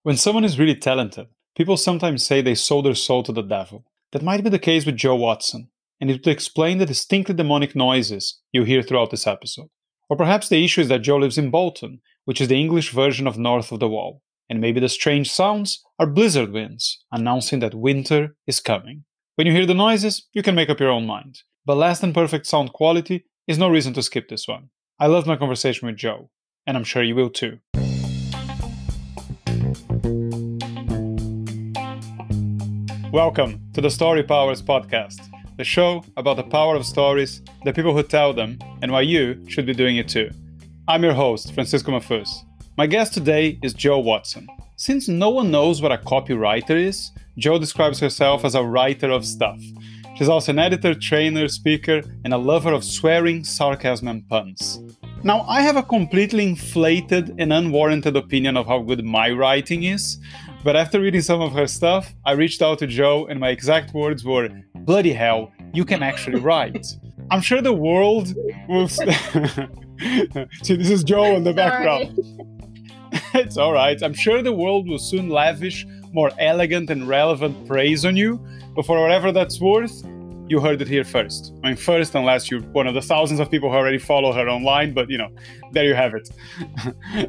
When someone is really talented, people sometimes say they sold their soul to the devil. That might be the case with Joe Watson, and it would explain the distinctly demonic noises you hear throughout this episode. Or perhaps the issue is that Joe lives in Bolton, which is the English version of north of the wall, and maybe the strange sounds are blizzard winds, announcing that winter is coming. When you hear the noises, you can make up your own mind. But less than perfect sound quality is no reason to skip this one. I loved my conversation with Joe, and I'm sure you will too. Welcome to the StoryPowers Podcast, the show about the power of stories, the people who tell them, and why you should be doing it too. I'm your host, Francisco Mahfuz. My guest today is Joe Watson. Since no one knows what a copywriter is, Joe describes herself as a writer of stuff. She's also an editor, trainer, speaker, and a lover of swearing, sarcasm, and puns. Now, I have a completely inflated and unwarranted opinion of how good my writing is, but after reading some of her stuff, I reached out to Joe and my exact words were, "Bloody hell, you can actually write." I'm sure the world will... See, this is Joe in the background. It's all right. I'm sure the world will soon lavish more elegant and relevant praise on you, but for whatever that's worth, you heard it here first. I mean, first, unless you're one of the thousands of people who already follow her online, but, there you have it.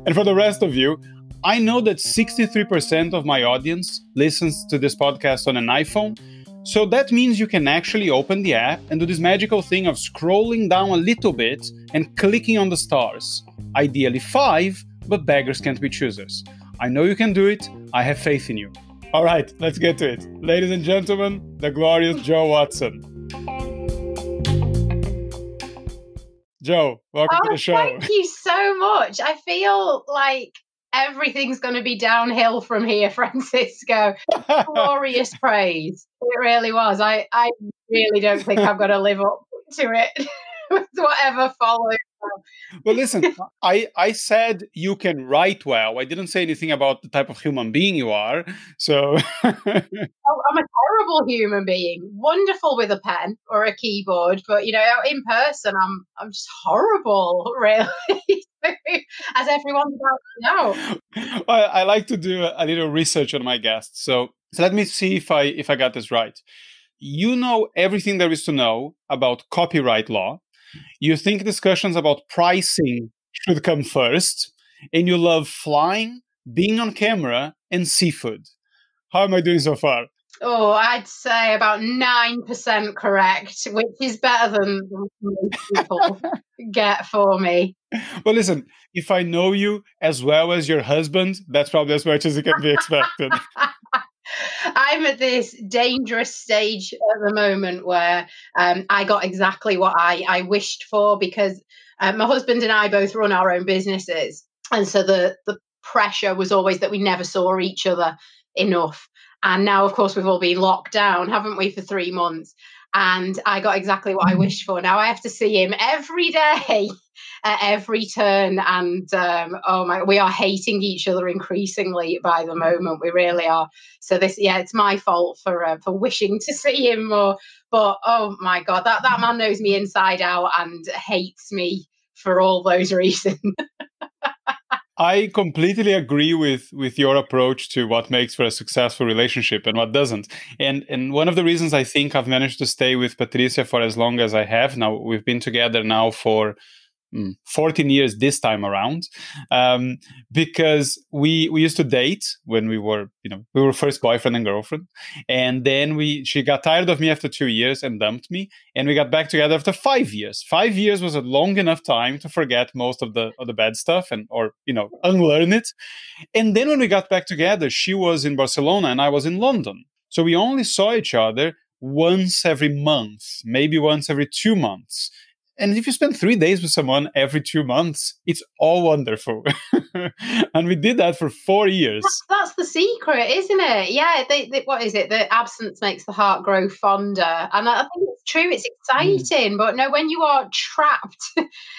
And for the rest of you, I know that 63% of my audience listens to this podcast on an iPhone, so that means you can actually open the app and do this magical thing of scrolling down a little bit and clicking on the stars. Ideally 5, but beggars can't be choosers. I know you can do it. I have faith in you. All right, let's get to it. Ladies and gentlemen, the glorious Joe Watson. Joe, welcome to the show. Thank you so much. I feel like everything's going to be downhill from here, Francisco. Glorious praise. It really was. I really don't think I'm going to live up to it with whatever follows. Well, listen, I said you can write well. I didn't say anything about the type of human being you are. So I'm a terrible human being. Wonderful with a pen or a keyboard, but in person, I'm just horrible, really. As everyone's about to know. I like to do a little research on my guests. So let me see if I got this right. You know everything there is to know about copyright law. You think discussions about pricing should come first, and you love flying, being on camera, and seafood. How am I doing so far? Oh, I'd say about 9% correct, which is better than most people get for me. Well, listen, if I know you as well as your husband, that's probably as much as it can be expected. I'm at this dangerous stage at the moment where I got exactly what I wished for, because my husband and I both run our own businesses. And so the pressure was always that we never saw each other enough. And now, of course, we've all been locked down, haven't we, for 3 months? And I got exactly what I wished for. Now I have to see him every day at every turn. And we are hating each other increasingly by the moment. We really are. So it's my fault for wishing to see him more. But oh my God, that man knows me inside out and hates me for all those reasons. I completely agree with your approach to what makes for a successful relationship and what doesn't. And one of the reasons I think I've managed to stay with Patricia for as long as I have now, we've been together now for 14 years this time around, because we used to date when we were first boyfriend and girlfriend, and then she got tired of me after 2 years and dumped me, and we got back together after 5 years. 5 years was a long enough time to forget most of the bad stuff or unlearn it. And then when we got back together, she was in Barcelona and I was in London, so we only saw each other once every month, maybe once every 2 months. And if you spend 3 days with someone every 2 months, it's all wonderful. And we did that for 4 years. That's the secret, isn't it? Yeah. What is it? The absence makes the heart grow fonder. And I think it's true. It's exciting. But no, when you are trapped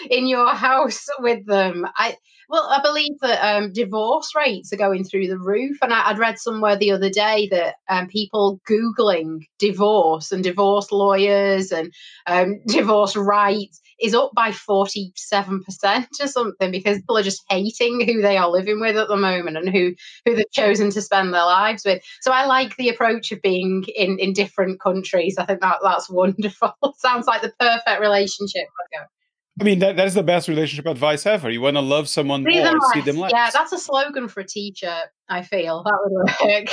in your house with them, I believe that divorce rates are going through the roof. And I'd read somewhere the other day that people Googling divorce and divorce lawyers and divorce rights is up by 47% or something, because people are just hating who they are living with at the moment and who they've chosen to spend their lives with. So I like the approach of being in different countries. I think that's wonderful. Sounds like the perfect relationship. I mean, that is the best relationship advice ever. You want to love someone more, see them less. Yeah, that's a slogan for a t-shirt, I feel. That would work.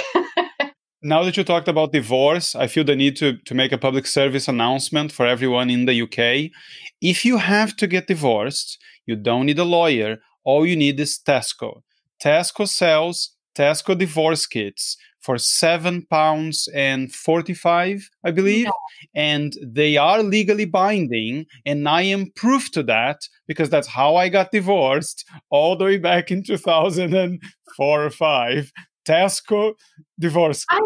Now that you talked about divorce, I feel the need to make a public service announcement for everyone in the UK. If you have to get divorced, you don't need a lawyer. All you need is Tesco. Tesco sells Tesco divorce kits for £7.45, I believe. Yeah. And they are legally binding. And I am proof to that, because that's how I got divorced all the way back in 2004 or 5. Tesco divorce kit.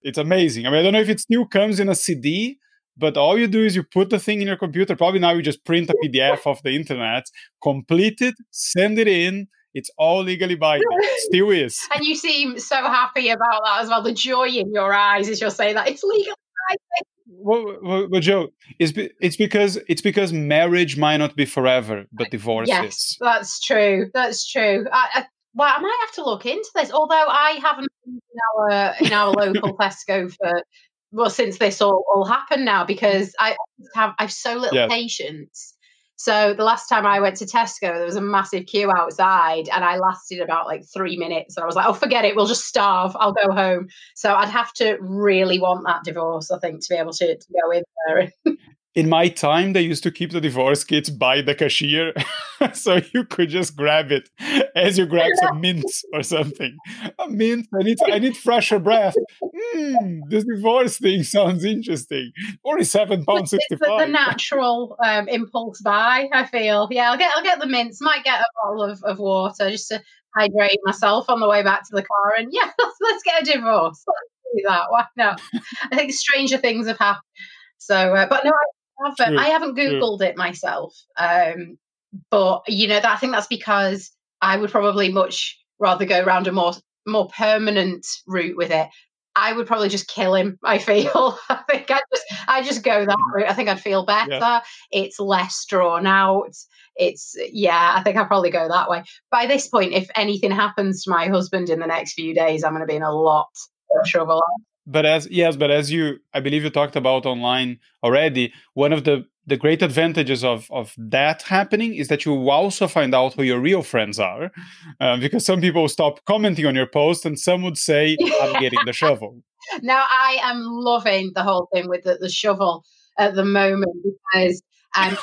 It's amazing. I mean, I don't know if it still comes in a CD, but all you do is you put the thing in your computer. Probably now you just print a PDF off the internet, complete it, send it in. It's all legally binding. Still is. And you seem so happy about that as well. The joy in your eyes as you're saying that it's legally binding. Well, Joe, it's because marriage might not be forever, but divorce is. That's true. That's true. Well, I might have to look into this. Although I haven't been in our local Tesco since this all happened now, because I have so little patience. So the last time I went to Tesco, there was a massive queue outside, and I lasted about 3 minutes. And I was like, oh, forget it. We'll just starve. I'll go home. So I'd have to really want that divorce, I think, to be able to go in there. In my time, they used to keep the divorce kits by the cashier, so you could just grab it as you grab some mints or something. A mint, I need fresher breath. This divorce thing sounds interesting. Only £7.65. It's the natural impulse buy, I feel. Yeah, I'll get the mints. Might get a bottle of water just to hydrate myself on the way back to the car. And yeah, let's get a divorce. Let's do that. Why not? I think stranger things have happened. So, but no, I haven't Googled it myself. But I think that's because I would probably much rather go around a more permanent route with it. I would probably just kill him, I feel. I think I just go that route. I think I'd feel better. Yeah. It's less drawn out. I think I'll probably go that way. By this point, if anything happens to my husband in the next few days, I'm going to be in a lot of trouble. But as you, I believe you talked about online already, one of the great advantages of that happening is that you also find out who your real friends are, because some people stop commenting on your post and some would say, I'm getting the shovel. Now, I am loving the whole thing with the shovel at the moment, because I'm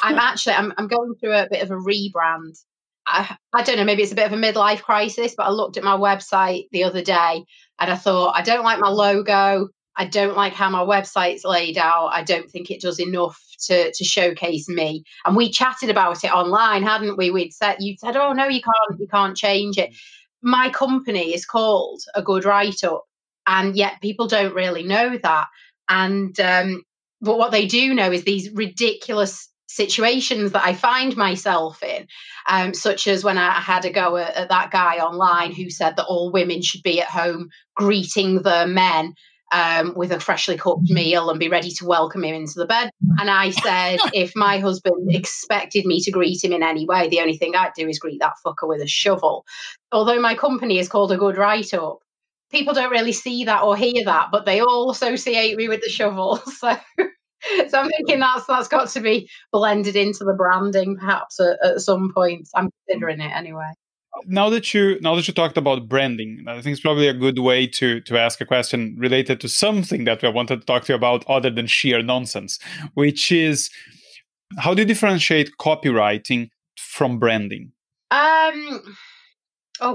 going through a bit of a rebrand. I don't know, maybe it's a bit of a midlife crisis, but I looked at my website the other day and I thought, I don't like my logo. I don't like how my website's laid out. I don't think it does enough to showcase me. And we chatted about it online, hadn't we? You said, oh no, you can't change it. My company is called A Good Write-Up, and yet people don't really know that. And but what they do know is these ridiculous situations that I find myself in, such as when I had a go at that guy online who said that all women should be at home greeting their men with a freshly cooked meal and be ready to welcome him into the bed. And I said, if my husband expected me to greet him in any way, the only thing I'd do is greet that fucker with a shovel. Although my company is called A Good Write-Up, people don't really see that or hear that, but they all associate me with the shovel. So I'm thinking that's got to be blended into the branding, perhaps at some point. I'm considering it anyway. Now that you talked about branding, I think it's probably a good way to ask a question related to something that I wanted to talk to you about other than sheer nonsense, which is, how do you differentiate copywriting from branding? Oh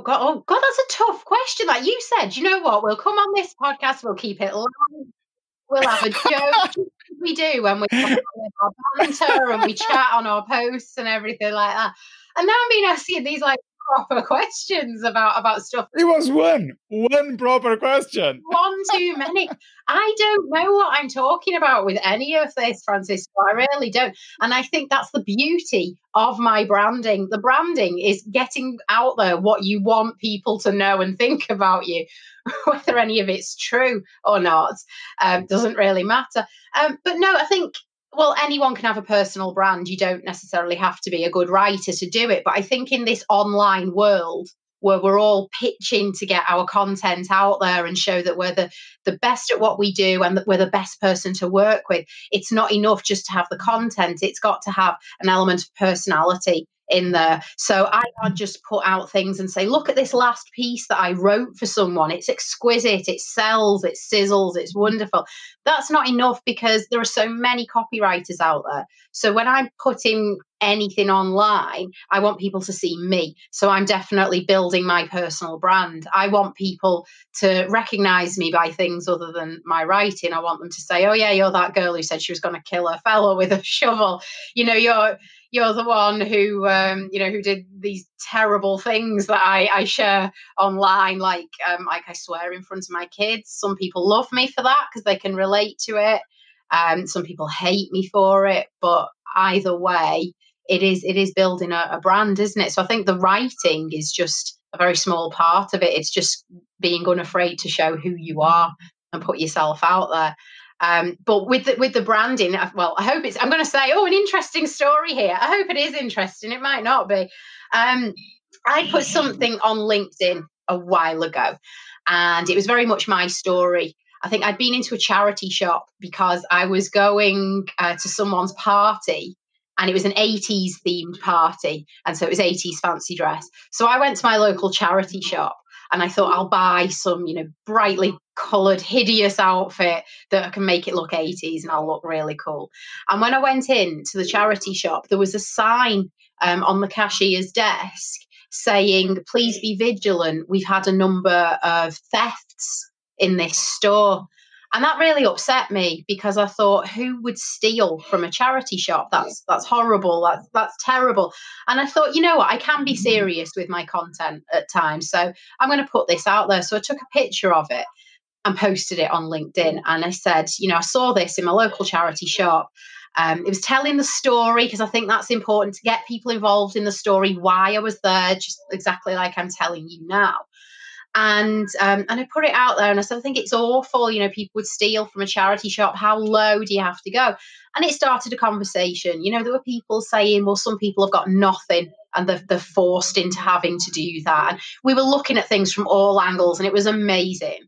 God, that's a tough question. Like you said, you know what? We'll come on this podcast, we'll keep it light. We'll have a joke. We do when we have our banter and we chat on our posts and everything like that. And now I'm being asking these proper questions about stuff. It was one proper question. One too many. I don't know what I'm talking about with any of this, Francisco. I really don't. And I think that's the beauty of my branding. The branding is getting out there what you want people to know and think about you. Whether any of it's true or not doesn't really matter. But no, I think Well, anyone can have a personal brand. You don't necessarily have to be a good writer to do it. But I think in this online world where we're all pitching to get our content out there and show that we're the best at what we do and that we're the best person to work with, it's not enough just to have the content. It's got to have an element of personality in there. So I can't just put out things and say, look at this last piece that I wrote for someone. It's exquisite, it sells, it sizzles, it's wonderful. That's not enough because there are so many copywriters out there. So when I'm putting anything online, I want people to see me. So I'm definitely building my personal brand. I want people to recognize me by things other than my writing. I want them to say, oh yeah, you're that girl who said she was going to kill a fellow with a shovel. You're the one who who did these terrible things that I share online, like I swear in front of my kids. Some people love me for that because they can relate to it. Some people hate me for it, but either way, it is building a brand, isn't it? So I think the writing is just a very small part of it. It's just being unafraid to show who you are and put yourself out there. But with the branding, well, I hope I'm going to say, an interesting story here. I hope it is interesting. It might not be. I put something on LinkedIn a while ago, and it was very much my story. I think I'd been into a charity shop because I was going to someone's party, and it was an 80s themed party. And so it was 80s fancy dress. So I went to my local charity shop and I thought I'll buy some, brightly coloured, hideous outfit that can make it look 80s and I'll look really cool. And when I went in to the charity shop, there was a sign on the cashier's desk saying, please be vigilant. We've had a number of thefts in this store. And that really upset me because I thought, who would steal from a charity shop? That's horrible. That's terrible. And I thought, you know what? I can be serious with my content at times. So I'm going to put this out there. So I took a picture of it and posted it on LinkedIn. And I said, I saw this in my local charity shop. It was telling the story because I think that's important to get people involved in the story, why I was there, just exactly like I'm telling you now. And I put it out there and I said, I think it's awful. People would steal from a charity shop. How low do you have to go? And it started a conversation. There were people saying, well, some people have got nothing and they're forced into having to do that. And we were looking at things from all angles and it was amazing.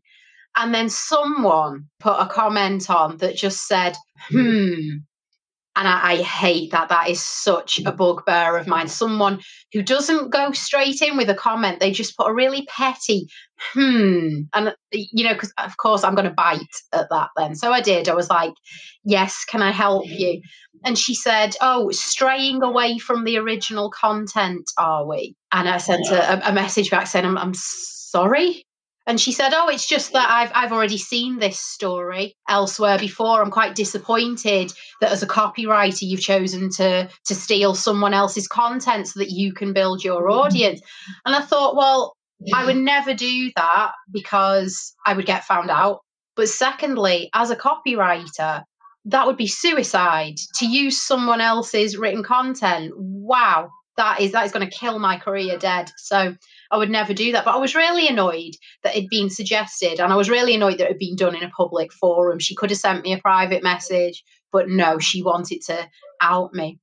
And then someone put a comment on that just said, And I hate that. That is such a bugbear of mine. Someone who doesn't go straight in with a comment, they just put a really petty, And, because of course I'm going to bite at that then. So I did. I was like, yes, can I help you? And she said, straying away from the original content, are we? And I sent a message back saying, I'm sorry. And she said, it's just that I've already seen this story elsewhere before. I'm quite disappointed that as a copywriter, you've chosen to steal someone else's content so that you can build your audience. And I thought, well, I would never do that because I would get found out. But secondly, as a copywriter, that would be suicide to use someone else's written content. Wow, that is going to kill my career dead. So I would never do that. But I was really annoyed that it'd been suggested. And I was really annoyed that it had been done in a public forum. She could have sent me a private message, but no, she wanted to out me.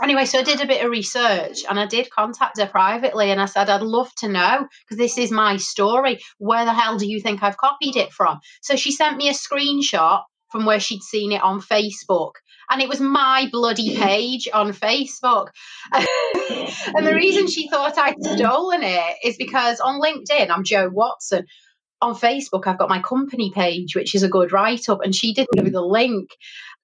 Anyway, so I did a bit of research and I did contact her privately. And I said, I'd love to know, because this is my story. Where the hell do you think I've copied it from? So she sent me a screenshot from where she'd seen it on Facebook. And it was my bloody page on Facebook. And the reason she thought I'd stolen it is because on LinkedIn, I'm Jo Watson. On Facebook, I've got my company page, which is a good write-up, and she didn't give the link.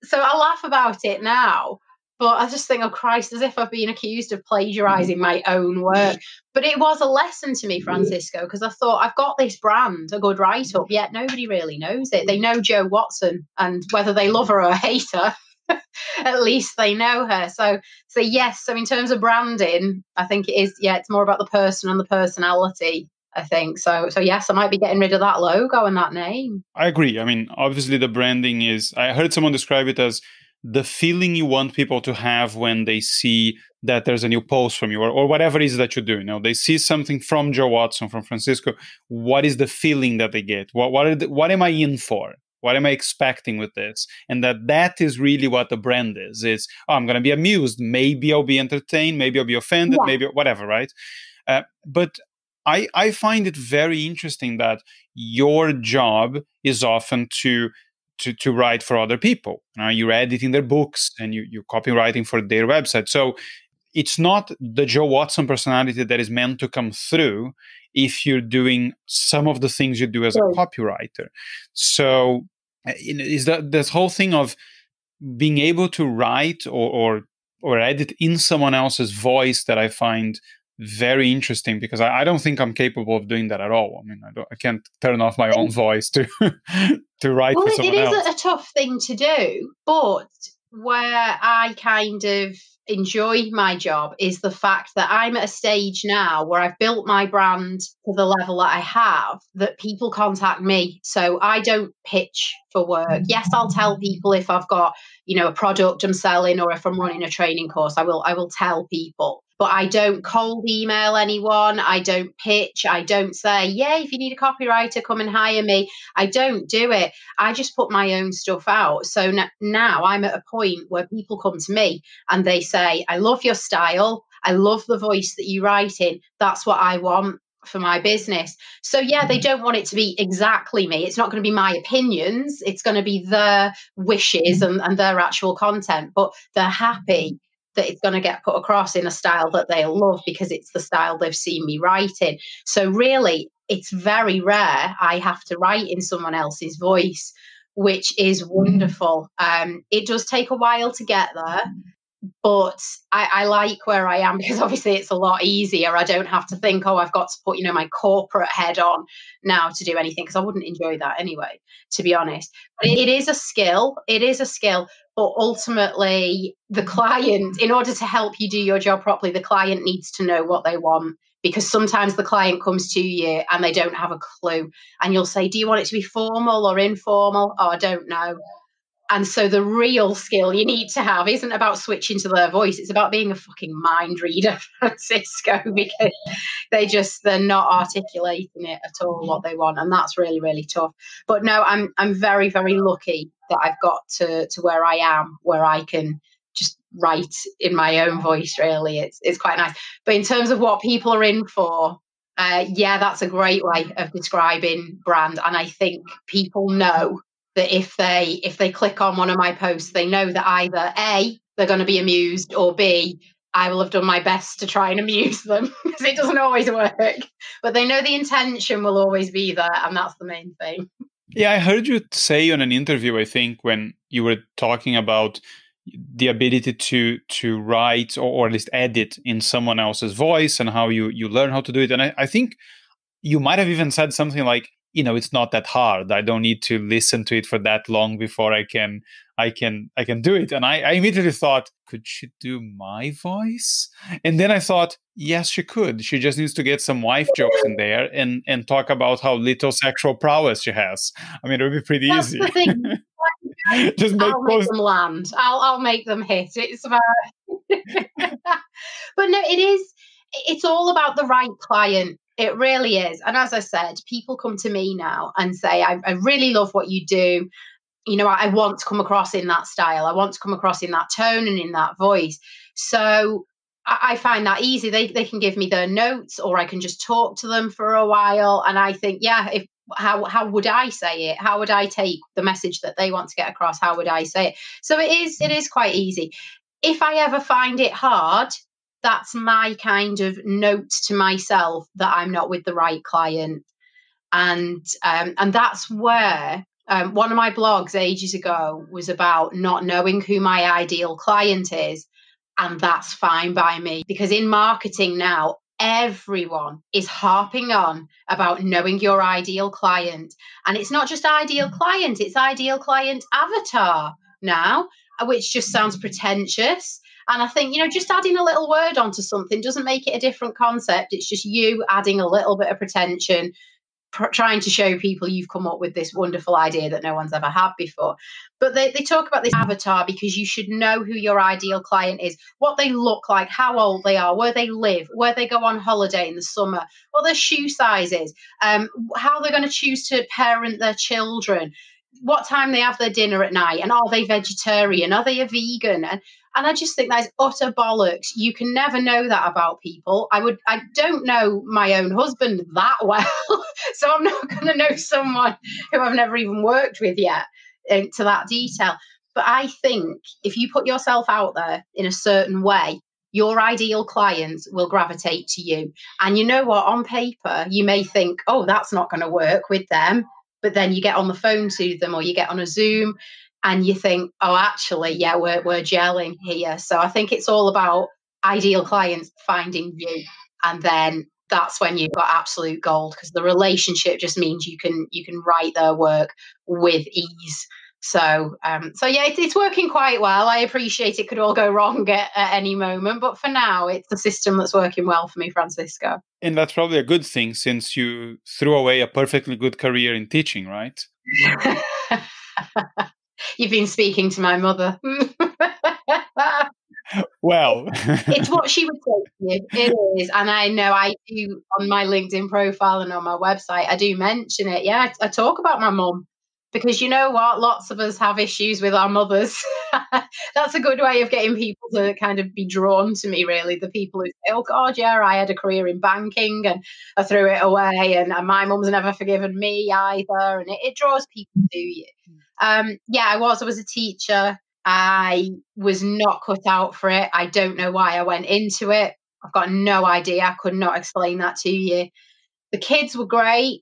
So I laugh about it now, but I just think, oh Christ, as if I've been accused of plagiarising my own work. But it was a lesson to me, Francisco, because I thought, I've got this brand, a good write-up, yet nobody really knows it. They know Jo Watson, and whether they love her or hate her, at least they know her. So yes, so in terms of branding, I think it is, it's more about the person and the personality, I think. So yes, I might be getting rid of that logo and that name. I agree. I mean, obviously the branding is, I heard someone describe it as the feeling you want people to have when they see that there's a new post from you or whatever it is that you do. They see something from Jo Watson, from Francisco. What is the feeling that they get? What am I in for? What am I expecting with this? And that is really what the brand is. It's, oh, I'm going to be amused. Maybe I'll be entertained. Maybe I'll be offended. Yeah. Maybe whatever, right? But I find it very interesting that your job is often to write for other people. You're editing their books and you're copywriting for their website. So it's not the Joe Watson personality that is meant to come through if you're doing some of the things you do as a copywriter. So is that this whole thing of being able to write or edit in someone else's voice that I find very interesting, because I don't think I'm capable of doing that at all. I mean, I can't turn off my own voice to write for someone else. It is a tough thing to do, but where I kind of enjoy my job is the fact that I'm at a stage now where I've built my brand to the level that I have, that people contact me. So I don't pitch for work. Yes, I'll tell people if I've got, a product I'm selling, or if I'm running a training course, I will tell people. But I don't cold email anyone. I don't pitch. I don't say, yeah, if you need a copywriter, come and hire me. I don't do it. I just put my own stuff out. So now I'm at a point where people come to me and they say, I love your style. I love the voice that you write in. That's what I want for my business. So yeah, they don't want it to be exactly me. It's not going to be my opinions. It's going to be their wishes and their actual content, but they're happy that it's going to get put across in a style that they'll love because it's the style they've seen me writing. So really, it's very rare I have to write in someone else's voice, which is wonderful. It does take a while to get there, but I like where I am because obviously it's a lot easier. I don't have to think, I've got to put, my corporate head on now to do anything, because I wouldn't enjoy that anyway, to be honest. But it is a skill. It is a skill. But ultimately, the client, in order to help you do your job properly, the client needs to know what they want, because sometimes the client comes to you and they don't have a clue. And you'll say, do you want it to be formal or informal? Oh, I don't know. And so the real skill you need to have isn't about switching to their voice. It's about being a fucking mind reader, Francisco, because they're not articulating it at all what they want. And that's really, really tough. But no, I'm very, very lucky that I've got to where I am, where I can just write in my own voice, really. It's quite nice. But in terms of what people are in for, yeah, that's a great way of describing brand. And I think people know that if they click on one of my posts, they know that either A, they're going to be amused, or B, I will have done my best to try and amuse them, because it doesn't always work. But they know the intention will always be there, and that's the main thing. Yeah, I heard you say on an interview, I think, when you were talking about the ability to write or at least edit in someone else's voice and how you learn how to do it. And I think you might have even said something like, it's not that hard. I don't need to listen to it for that long before I can do it. And I immediately thought, could she do my voice? And then I thought, yes, she could. She just needs to get some wife jokes in there and talk about how little sexual prowess she has. I mean, it would be pretty easy. That's the thing. Just make them land. I'll make them hit. It's about but no, it's all about the right client. It really is. And as I said, people come to me now and say, I really love what you do. I want to come across in that style. I want to come across in that tone and in that voice. So I find that easy. They can give me their notes, or I can just talk to them for a while. And I think, yeah, how would I say it? How would I take the message that they want to get across? How would I say it? So it is quite easy. If I ever find it hard, that's my kind of note to myself that I'm not with the right client. And that's where one of my blogs ages ago was about not knowing who my ideal client is. And that's fine by me, because in marketing now, everyone is harping on about knowing your ideal client. And it's not just ideal client, it's ideal client avatar now, which just sounds pretentious. And I think, just adding a little word onto something doesn't make it a different concept. It's just you adding a little bit of pretension, trying to show people you've come up with this wonderful idea that no one's ever had before. But they talk about this avatar because you should know who your ideal client is, what they look like, how old they are, where they live, where they go on holiday in the summer, what their shoe size is, how they're going to choose to parent their children. what time they have their dinner at night, and are they vegetarian? Are they a vegan? And I just think that's utter bollocks. You can never know that about people. I don't know my own husband that well, so I'm not going to know someone who I've never even worked with yet to that detail. But I think if you put yourself out there in a certain way, your ideal clients will gravitate to you. And you know what? On paper, you may think, oh, that's not going to work with them. But then you get on the phone to them or you get on a Zoom and you think, oh, actually, yeah, we're gelling here. So I think it's all about ideal clients finding you. And then that's when you've got absolute gold, because the relationship just means you can write their work with ease. So yeah, it's working quite well. I appreciate it could all go wrong at any moment, but for now, it's the system that's working well for me, Francisco. And that's probably a good thing, since you threw away a perfectly good career in teaching, right? You've been speaking to my mother. Well, it's what she would say to you. It is. And I know I do on my LinkedIn profile and on my website, I do mention it. Yeah, I talk about my mum. Because you know what? Lots of us have issues with our mothers. That's a good way of getting people to kind of be drawn to me, really. The people who say, oh, God, yeah, I had a career in banking and I threw it away. And my mum's never forgiven me either. And it draws people to you. Yeah, I was a teacher. I was not cut out for it. I don't know why I went into it. I've got no idea. I could not explain that to you. The kids were great.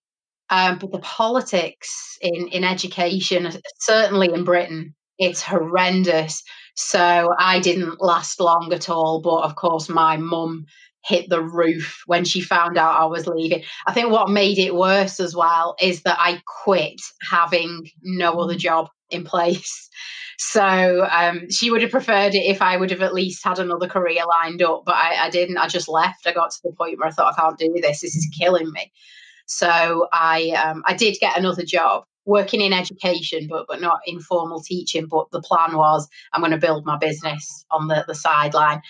But the politics in education, certainly in Britain, it's horrendous. So I didn't last long at all. But of course, my mum hit the roof when she found out I was leaving. I think what made it worse as well is that I quit having no other job in place. So she would have preferred it if I would have at least had another career lined up. But I didn't. I just left. I got to the point where I thought, I can't do this. This is killing me. So I did get another job working in education, but not in formal teaching. But the plan was I'm going to build my business on the sideline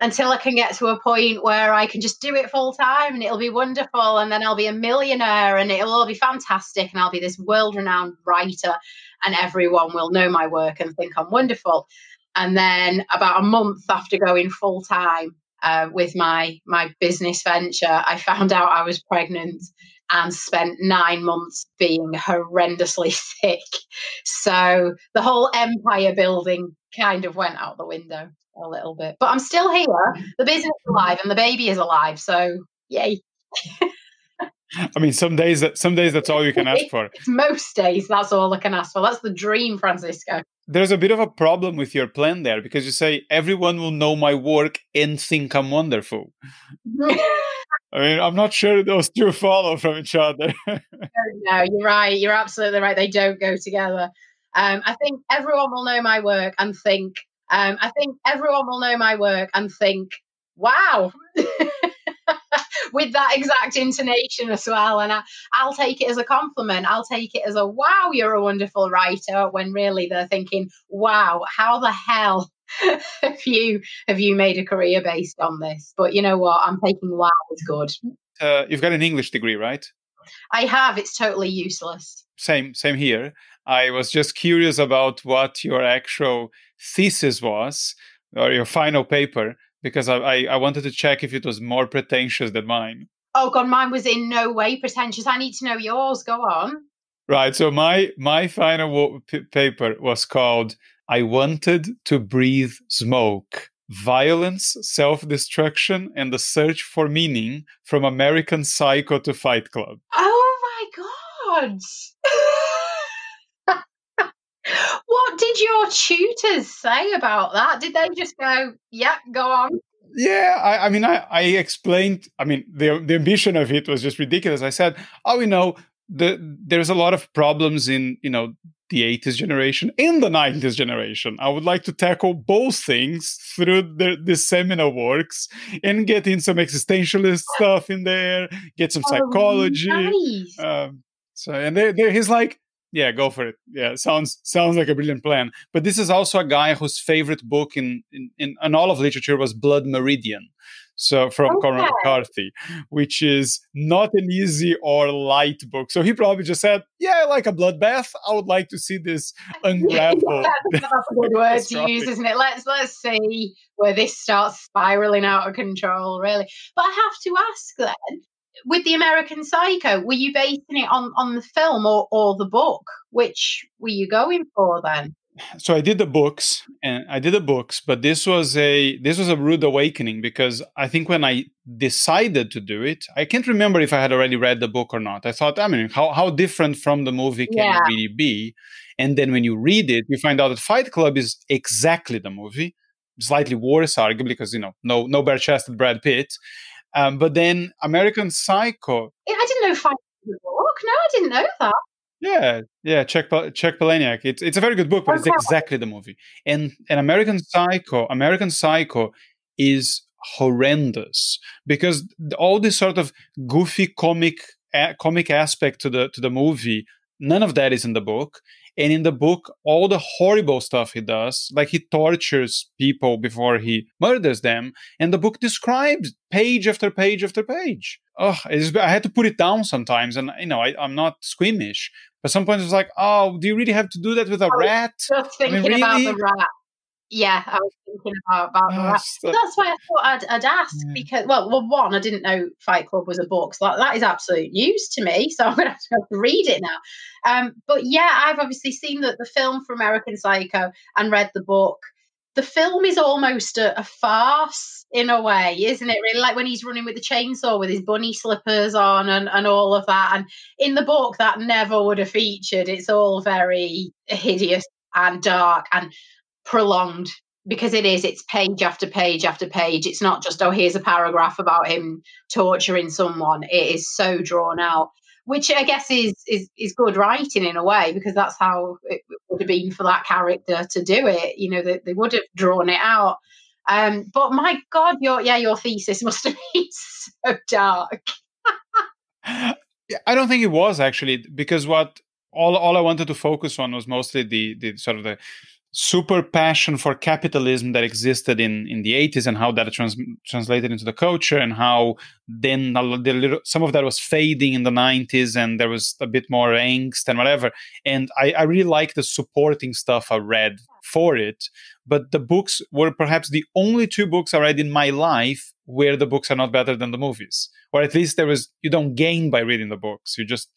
until I can get to a point where I can just do it full time and it'll be wonderful. And then I'll be a millionaire and it'll all be fantastic. And I'll be this world-renowned writer and everyone will know my work and think I'm wonderful. And then about a month after going full time with my business venture, I found out I was pregnant and spent 9 months being horrendously sick. So the whole empire building kind of went out the window a little bit. But I'm still here. The business is alive and the baby is alive. So yay. I mean, some days that's all you can ask for. Most days, that's all I can ask for. That's the dream, Francisco. There's a bit of a problem with your plan there, because you say everyone will know my work and think I'm wonderful. I mean, I'm not sure those two follow from each other. No, you're right. You're absolutely right. They don't go together. I think everyone will know my work and think, wow, with that exact intonation as well. And I'll take it as a compliment. I'll take it as a, wow, you're a wonderful writer, when really they're thinking, wow, how the hell have you made a career based on this? But you know what? I'm taking wow as good. You've got an English degree, right? I have. It's totally useless. Same here. I was just curious about what your actual thesis was, or your final paper, because I wanted to check if it was more pretentious than mine. Oh God, mine was in no way pretentious. I need to know yours. Go on. Right. So my final paper was called I Wanted to Breathe Smoke: Violence, Self-Destruction, and the Search for Meaning from American Psycho to Fight Club. Oh my God. What did your tutors say about that? Did they just go, yeah, go on? Yeah, I mean, I explained, I mean, the ambition of it was just ridiculous. I said, there's a lot of problems in, the 80s generation and the 90s generation. I would like to tackle both things through the seminal works and get in some existentialist stuff in there, get some psychology. Nice. He's like, yeah, go for it. Yeah, sounds like a brilliant plan. But this is also a guy whose favorite book in all of literature was Blood Meridian. So from Cormac Okay. McCarthy, which is not an easy or light book. So he probably just said, yeah, I like a bloodbath. I would like to see this unravel. That's a good word to catastrophic. use, isn't it? Let's see where this starts spiraling out of control, really. But I have to ask then, with the American Psycho, were you basing it on the film or the book? Which were you going for then? So I did the books, but this was a rude awakening, because I think when I decided to do it, I can't remember if I had already read the book or not. I thought, I mean, how different from the movie can it Yeah. really be? And then when you read it, you find out that Fight Club is exactly the movie, slightly worse, arguably, because no bare-chested Brad Pitt. But then American Psycho. I didn't know Fight was a book. No, I didn't know that. Yeah, Czech Palahniuk. It's a very good book, but it's Okay. exactly the movie. And American Psycho is horrendous, because all this sort of goofy comic aspect to the movie, none of that is in the book. And in the book, all the horrible stuff he does, like he tortures people before he murders them, and the book describes page after page after page. Oh, I had to put it down sometimes, and I'm not squeamish. But some point it was like, oh, do you really have to do that with a rat? Just thinking about the rat. Yeah, I was thinking about the rat. That's why I thought I'd ask, because, well, one, I didn't know Fight Club was a book, so that is absolute news to me, so I'm going to have to read it now. But yeah, I've obviously seen the film for American Psycho and read the book. The film is almost a farce in a way, isn't it? Really, like when he's running with the chainsaw with his bunny slippers on and all of that. And in the book, that never would have featured. It's all very hideous and dark and prolonged, because it's page after page after page. It's not just, oh, here's a paragraph about him torturing someone. It is so drawn out, which I guess is good writing in a way, because that's how it would have been for that character to do it. They would have drawn it out. But my God, your thesis must have been so dark. I don't think it was, actually, because all I wanted to focus on was mostly the sort of the super passion for capitalism that existed in the 80s, and how that translated into the culture, and how then some of that was fading in the 90s, and there was a bit more angst and whatever. And I really like the supporting stuff I read for it. But the books were perhaps the only two books I read in my life where the books are not better than the movies. Or at least you don't gain by reading the books. You just,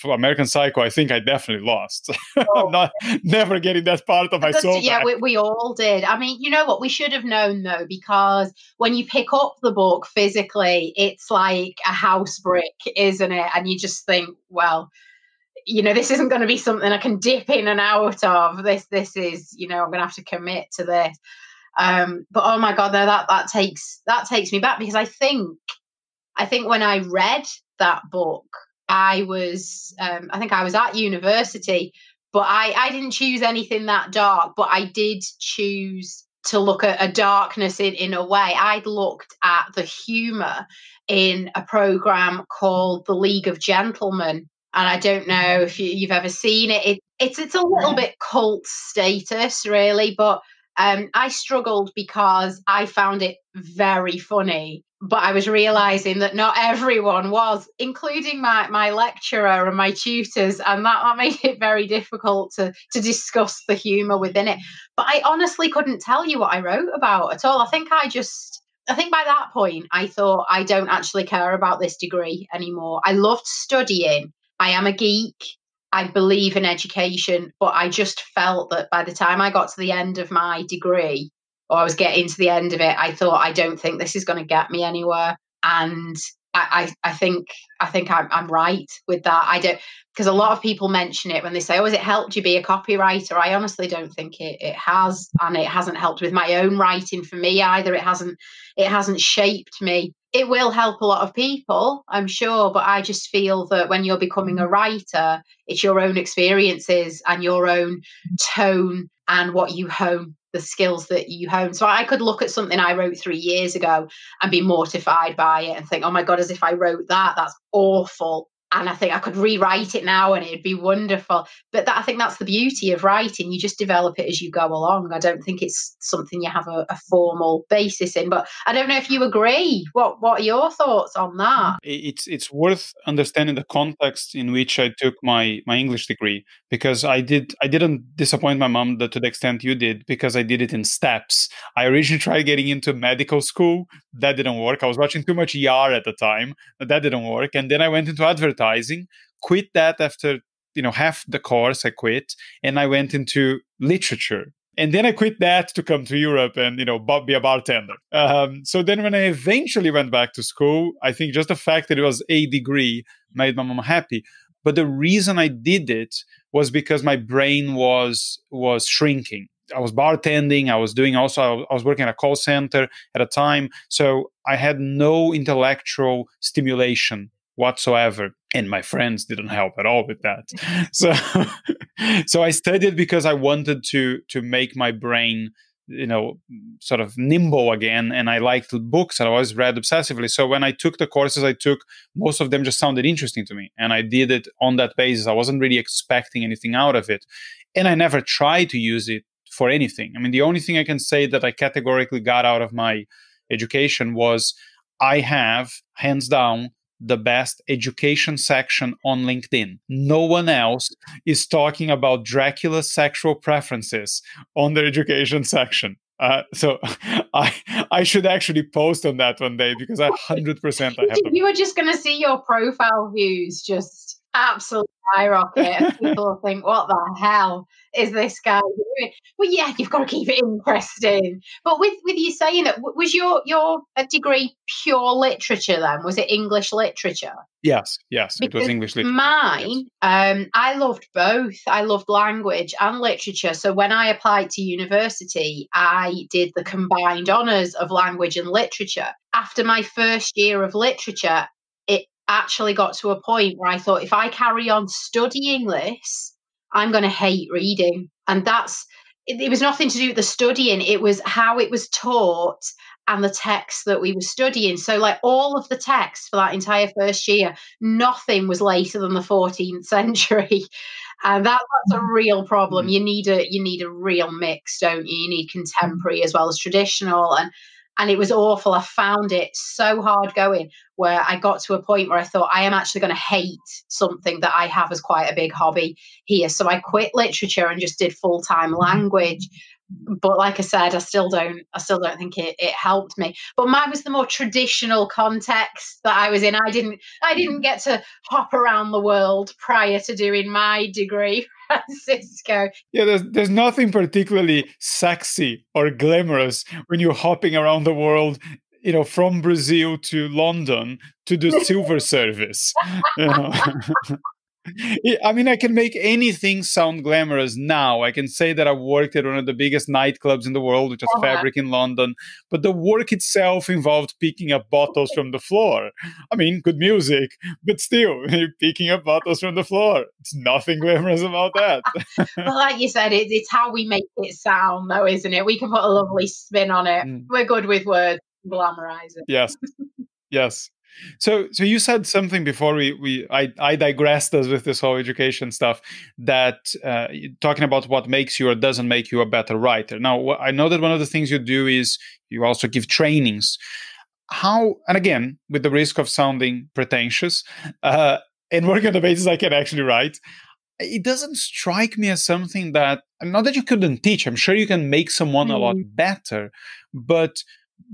for American Psycho, I think I definitely lost. Oh. I'm never getting that part of my soul Yeah, back. we all did. I mean, you know what? We should have known, though, because when you pick up the book physically, it's like a house brick, isn't it? And you just think, well, this isn't going to be something I can dip in and out of. This is, I'm going to have to commit to this. But oh my God, that takes me back, because I think when I read that book, I think I was at university, but I didn't choose anything that dark, but I did choose to look at a darkness in a way. I'd looked at the humor in a program called The League of Gentlemen. And I don't know if you've ever seen it. It's a little bit cult status, really, but I struggled because I found it very funny. But I was realizing that not everyone was, including my lecturer and my tutors, and that made it very difficult to discuss the humor within it. But I honestly couldn't tell you what I wrote about at all. I think by that point, I thought, I don't actually care about this degree anymore. I loved studying. I am a geek. I believe in education, but I just felt that by the time I got to the end of my degree, or I was getting to the end of it, I thought, I don't think this is going to get me anywhere. And I think I'm right with that. I don't, because a lot of people mention it when they say, "Oh, has it helped you be a copywriter?" I honestly don't think it has, and it hasn't helped with my own writing for me either. It hasn't shaped me. It will help a lot of people, I'm sure, but I just feel that when you're becoming a writer, it's your own experiences and your own tone and what you hone, the skills that you hone. So I could look at something I wrote 3 years ago and be mortified by it and think, oh my God, as if I wrote that, that's awful. And I think I could rewrite it now and it'd be wonderful. But I think that's the beauty of writing. You just develop it as you go along. I don't think it's something you have a formal basis in. But I don't know if you agree. What are your thoughts on that? It's worth understanding the context in which I took my English degree, because I didn't disappoint my mom to the extent you did, because I did it in steps. I originally tried getting into medical school. That didn't work. I was watching too much ER at the time. That didn't work. And then I went into advertising, quit that after half the course. I quit, and I went into literature. And then I quit that to come to Europe and, be a bartender. So then when I eventually went back to school, I think just the fact that it was a degree made my mom happy. But the reason I did it was because my brain was shrinking. I was bartending. I was working at a call center at a time. So I had no intellectual stimulation whatsoever. And my friends didn't help at all with that. So I studied because I wanted to make my brain, sort of nimble again. And I liked books. I always read obsessively. So when I took the courses I took, most of them just sounded interesting to me. And I did it on that basis. I wasn't really expecting anything out of it. And I never tried to use it for anything. I mean, the only thing I can say that I categorically got out of my education was I have, hands down, the best education section on LinkedIn. No one else is talking about Dracula's sexual preferences on their education section. So I should actually post on that one day, because 100% I have them. You were just going to see your profile views just absolutely skyrocket. People think, what the hell is this guy doing? Well, yeah, you've got to keep it interesting. But with you saying that, was your degree pure literature then? Was it English literature? Yes, it was English literature. Mine, yes. I loved both. I loved language and literature. So when I applied to university, I did the combined honours of language and literature. After my first year of literature, it actually got to a point where I thought, if I carry on studying this, I'm going to hate reading. And it was nothing to do with the studying. It was how it was taught and the text that we were studying. So like all of the text for that entire first year, nothing was later than the 14th century. And that's a real problem. You need a real mix, don't you? You need contemporary as well as traditional. And it was awful. I found it so hard going, where I got to a point where I thought, I am actually going to hate something that I have as quite a big hobby here. So I quit literature and just did full-time language. But like I said, I still don't think it helped me. But mine was the more traditional context that I was in. I didn't get to hop around the world prior to doing my degree, Francisco. Yeah, there's nothing particularly sexy or glamorous when you're hopping around the world, from Brazil to London to do silver service. I mean, I can make anything sound glamorous now. I can say that I worked at one of the biggest nightclubs in the world, which was Fabric in London. But the work itself involved picking up bottles from the floor. I mean, good music, but still, picking up bottles from the floor. It's nothing glamorous about that. Well, like you said, it's how we make it sound, though, isn't it? We can put a lovely spin on it. We're good with words, glamorize it. Yes. So you said something before I digressed us with this whole education stuff, that talking about what makes you or doesn't make you a better writer. Now, I know that one of the things you do is you also give trainings. How, and again, with the risk of sounding pretentious, and working on the basis I can actually write, it doesn't strike me as something that, not that you couldn't teach, I'm sure you can make someone a lot better, but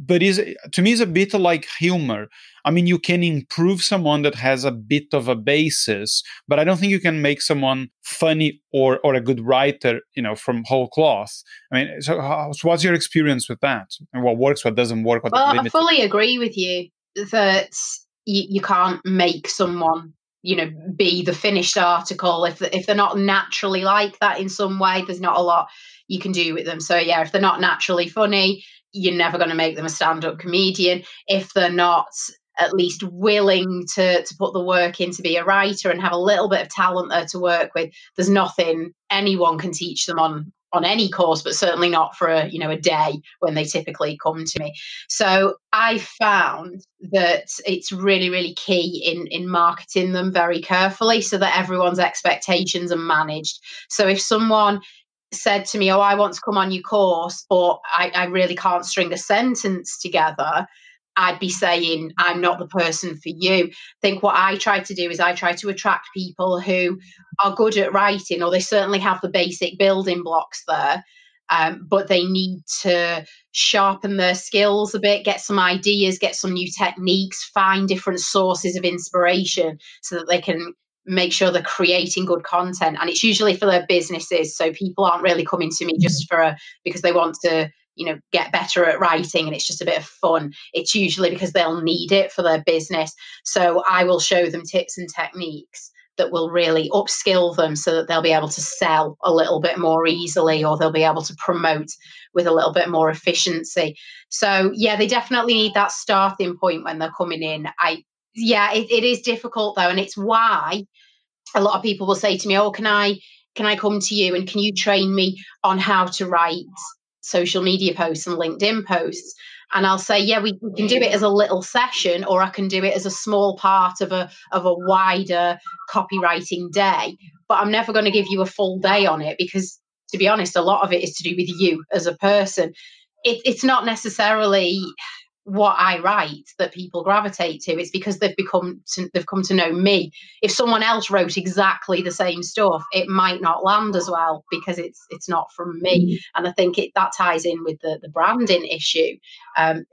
to me, it's a bit like humor. I mean, you can improve someone that has a bit of a basis, but I don't think you can make someone funny or a good writer, from whole cloth. I mean, so what's your experience with that? And what works, what doesn't work? Well, I fully agree with you that you can't make someone, be the finished article. If they're not naturally like that in some way, there's not a lot you can do with them. So yeah, if they're not naturally funny, you're never going to make them a stand-up comedian. If they're not at least willing to put the work in to be a writer and have a little bit of talent there to work with, there's nothing anyone can teach them on on any course, but certainly not for a day when they typically come to me. So I found that it's really, really key in marketing them very carefully so that everyone's expectations are managed. So if someone said to me, oh, I want to come on your course, but I really can't string a sentence together, I'd be saying, I'm not the person for you. I think what I try to do is I try to attract people who are good at writing, or they certainly have the basic building blocks there, but they need to sharpen their skills a bit, get some ideas, get some new techniques, find different sources of inspiration so that they can make sure they're creating good content. And it's usually for their businesses. So people aren't really coming to me just because they want to get better at writing and it's just a bit of fun. It's usually because they'll need it for their business. So I will show them tips and techniques that will really upskill them so that they'll be able to sell a little bit more easily, or they'll be able to promote with a little bit more efficiency. So yeah, they definitely need that starting point when they're coming in. It is difficult though. And it's why a lot of people will say to me, oh, can I come to you and can you train me on how to write social media posts and LinkedIn posts? And I'll say, yeah, we can do it as a little session, or I can do it as a small part of a wider copywriting day. But I'm never going to give you a full day on it because, to be honest, a lot of it is to do with you as a person. It's not necessarily what I write that people gravitate to. It's because they've come to know me. If someone else wrote exactly the same stuff, it might not land as well because it's not from me. And I think that ties in with the branding issue.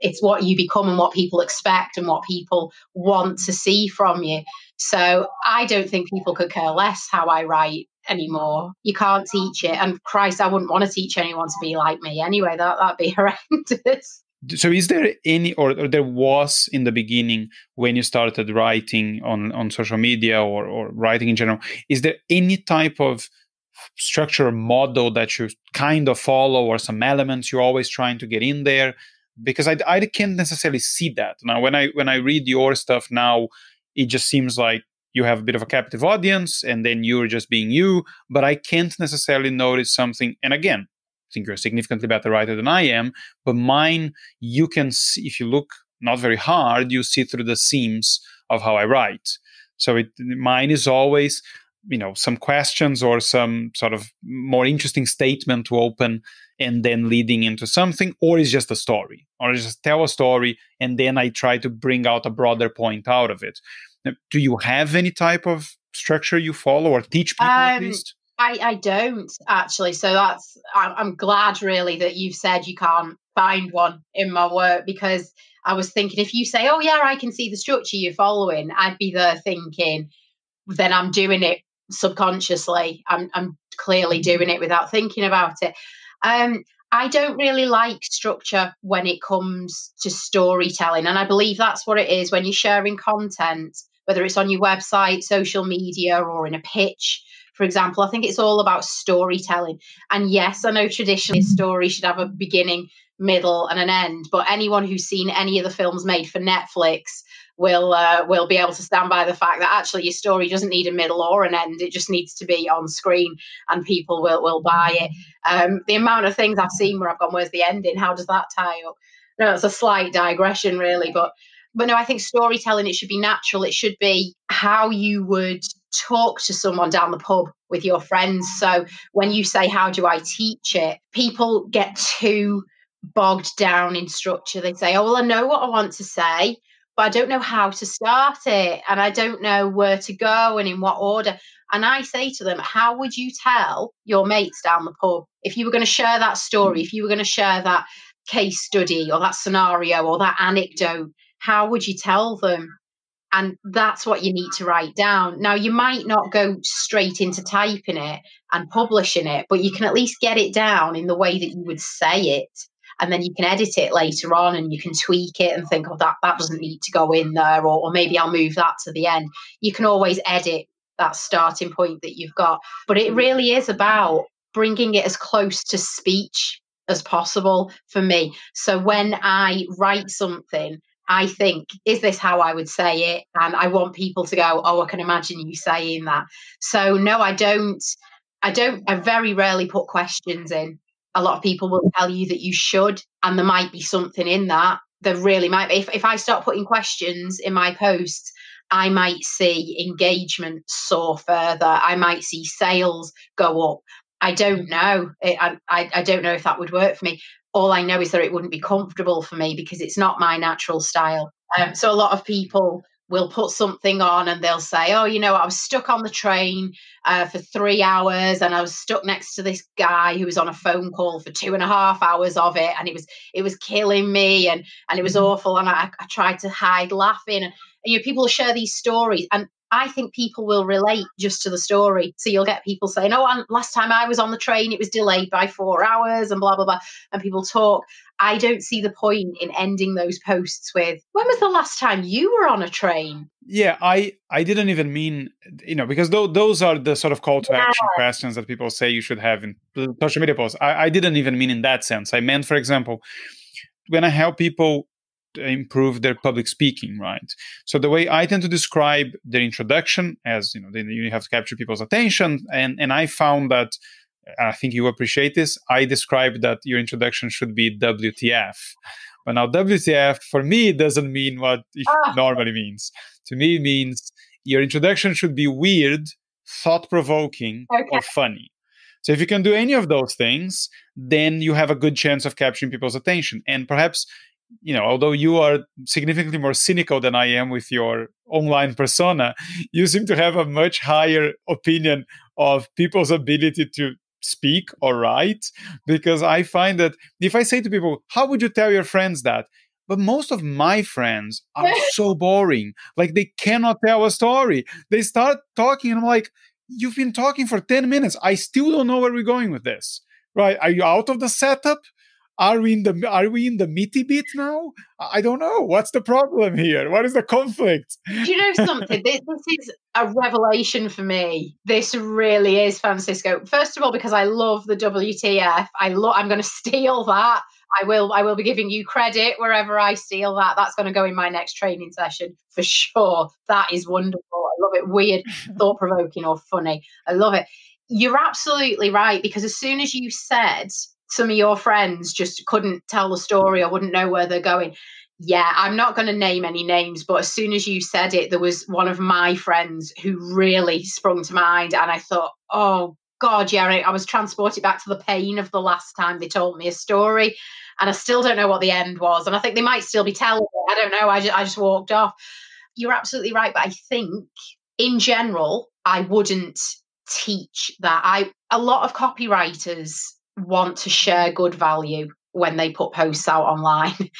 It's what you become and what people expect and what people want to see from you. So I don't think people could care less how I write anymore. You can't teach it. And Christ, I wouldn't want to teach anyone to be like me anyway. That'd be horrendous. So is there any, or there was in the beginning when you started writing on social media or writing in general, is there any type of structure or model that you kind of follow, or some elements you're always trying to get in there? Because I can't necessarily see that. Now, when I read your stuff now, it just seems like you have a bit of a captive audience and then you're just being you, but I can't necessarily notice something. And again, think you're a significantly better writer than I am, but mine, you can see, if you look not very hard, you see through the seams of how I write. So mine is always, some questions or some sort of more interesting statement to open and then leading into something, or it's just a story, or I just tell a story and then I try to bring out a broader point out of it. Now, do you have any type of structure you follow or teach people at least? I don't actually. So I'm glad really that you've said you can't find one in my work, because I was thinking if you say, oh yeah, I can see the structure you're following, I'd be there thinking, then I'm doing it subconsciously. I'm clearly doing it without thinking about it. I don't really like structure when it comes to storytelling. And I believe that's what it is when you're sharing content, whether it's on your website, social media, or in a pitch. For example, I think it's all about storytelling. And yes, I know traditionally a story should have a beginning, middle, and an end. But anyone who's seen any of the films made for Netflix will be able to stand by the fact that actually your story doesn't need a middle or an end. It just needs to be on screen and people will buy it. The amount of things I've seen where I've gone, where's the ending? How does that tie up? No, it's a slight digression really. But no, I think storytelling, it should be natural. It should be how you would talk to someone down the pub with your friends. So when you say, how do I teach it? People get too bogged down in structure. They say, oh, well, I know what I want to say, but I don't know how to start it. And I don't know where to go and in what order. And I say to them, how would you tell your mates down the pub if you were going to share that story, if you were going to share that case study or that scenario or that anecdote? How would you tell them? And that's what you need to write down. Now, you might not go straight into typing it and publishing it, but you can at least get it down in the way that you would say it. And then you can edit it later on and you can tweak it and think, oh, that doesn't need to go in there, or maybe I'll move that to the end. You can always edit that starting point that you've got. But it really is about bringing it as close to speech as possible for me. So when I write something, I think, is this how I would say it? And I want people to go, oh, I can imagine you saying that. So no, I don't I very rarely put questions in. A lot of people will tell you that you should, and there might be something in that. There really might be. If I start putting questions in my posts, I might see engagement soar further. I might see sales go up. I don't know. I don't know if that would work for me. All I know is that it wouldn't be comfortable for me because it's not my natural style. So a lot of people will put something on and they'll say, oh, I was stuck on the train for 3 hours and I was stuck next to this guy who was on a phone call for 2.5 hours of it. And it was killing me and it was awful. And I tried to hide laughing. And people share these stories. And I think people will relate just to the story. So you'll get people saying, oh, last time I was on the train, it was delayed by 4 hours and blah, blah, blah. And people talk. I don't see the point in ending those posts with, when was the last time you were on a train? Yeah, I didn't even mean, because those are the sort of call to action questions that people say you should have in social media posts. I didn't even mean in that sense. I meant, for example, when I help people improve their public speaking, right? So the way I tend to describe their introduction as, you have to capture people's attention. And I found that, I think you appreciate this, I described that your introduction should be WTF. But now WTF for me doesn't mean what it normally means. To me, it means your introduction should be weird, thought-provoking, or funny. So if you can do any of those things, then you have a good chance of capturing people's attention. And perhaps, although you are significantly more cynical than I am with your online persona, you seem to have a much higher opinion of people's ability to speak or write, because I find that if I say to people, how would you tell your friends that? But most of my friends are so boring. Like, they cannot tell a story. They start talking and I'm like, you've been talking for 10 minutes. I still don't know where we're going with this. Right? Are you out of the setup? Are we in the meaty bit now? I don't know. What's the problem here? What is the conflict? Do you know something? This is a revelation for me. This really is, Francisco. First of all, because I love the WTF. I'm going to steal that. I will be giving you credit wherever I steal that. That's going to go in my next training session for sure. That is wonderful. I love it. Weird, thought-provoking, or funny. I love it. You're absolutely right, because as soon as you said some of your friends just couldn't tell the story or wouldn't know where they're going. Yeah, I'm not going to name any names, but as soon as you said it, there was one of my friends who really sprung to mind. And I thought, oh, God, yeah, I was transported back to the pain of the last time they told me a story. And I still don't know what the end was. And I think they might still be telling it. I don't know. I just walked off. You're absolutely right. But I think in general, I wouldn't teach that. A lot of copywriters want to share good value when they put posts out online.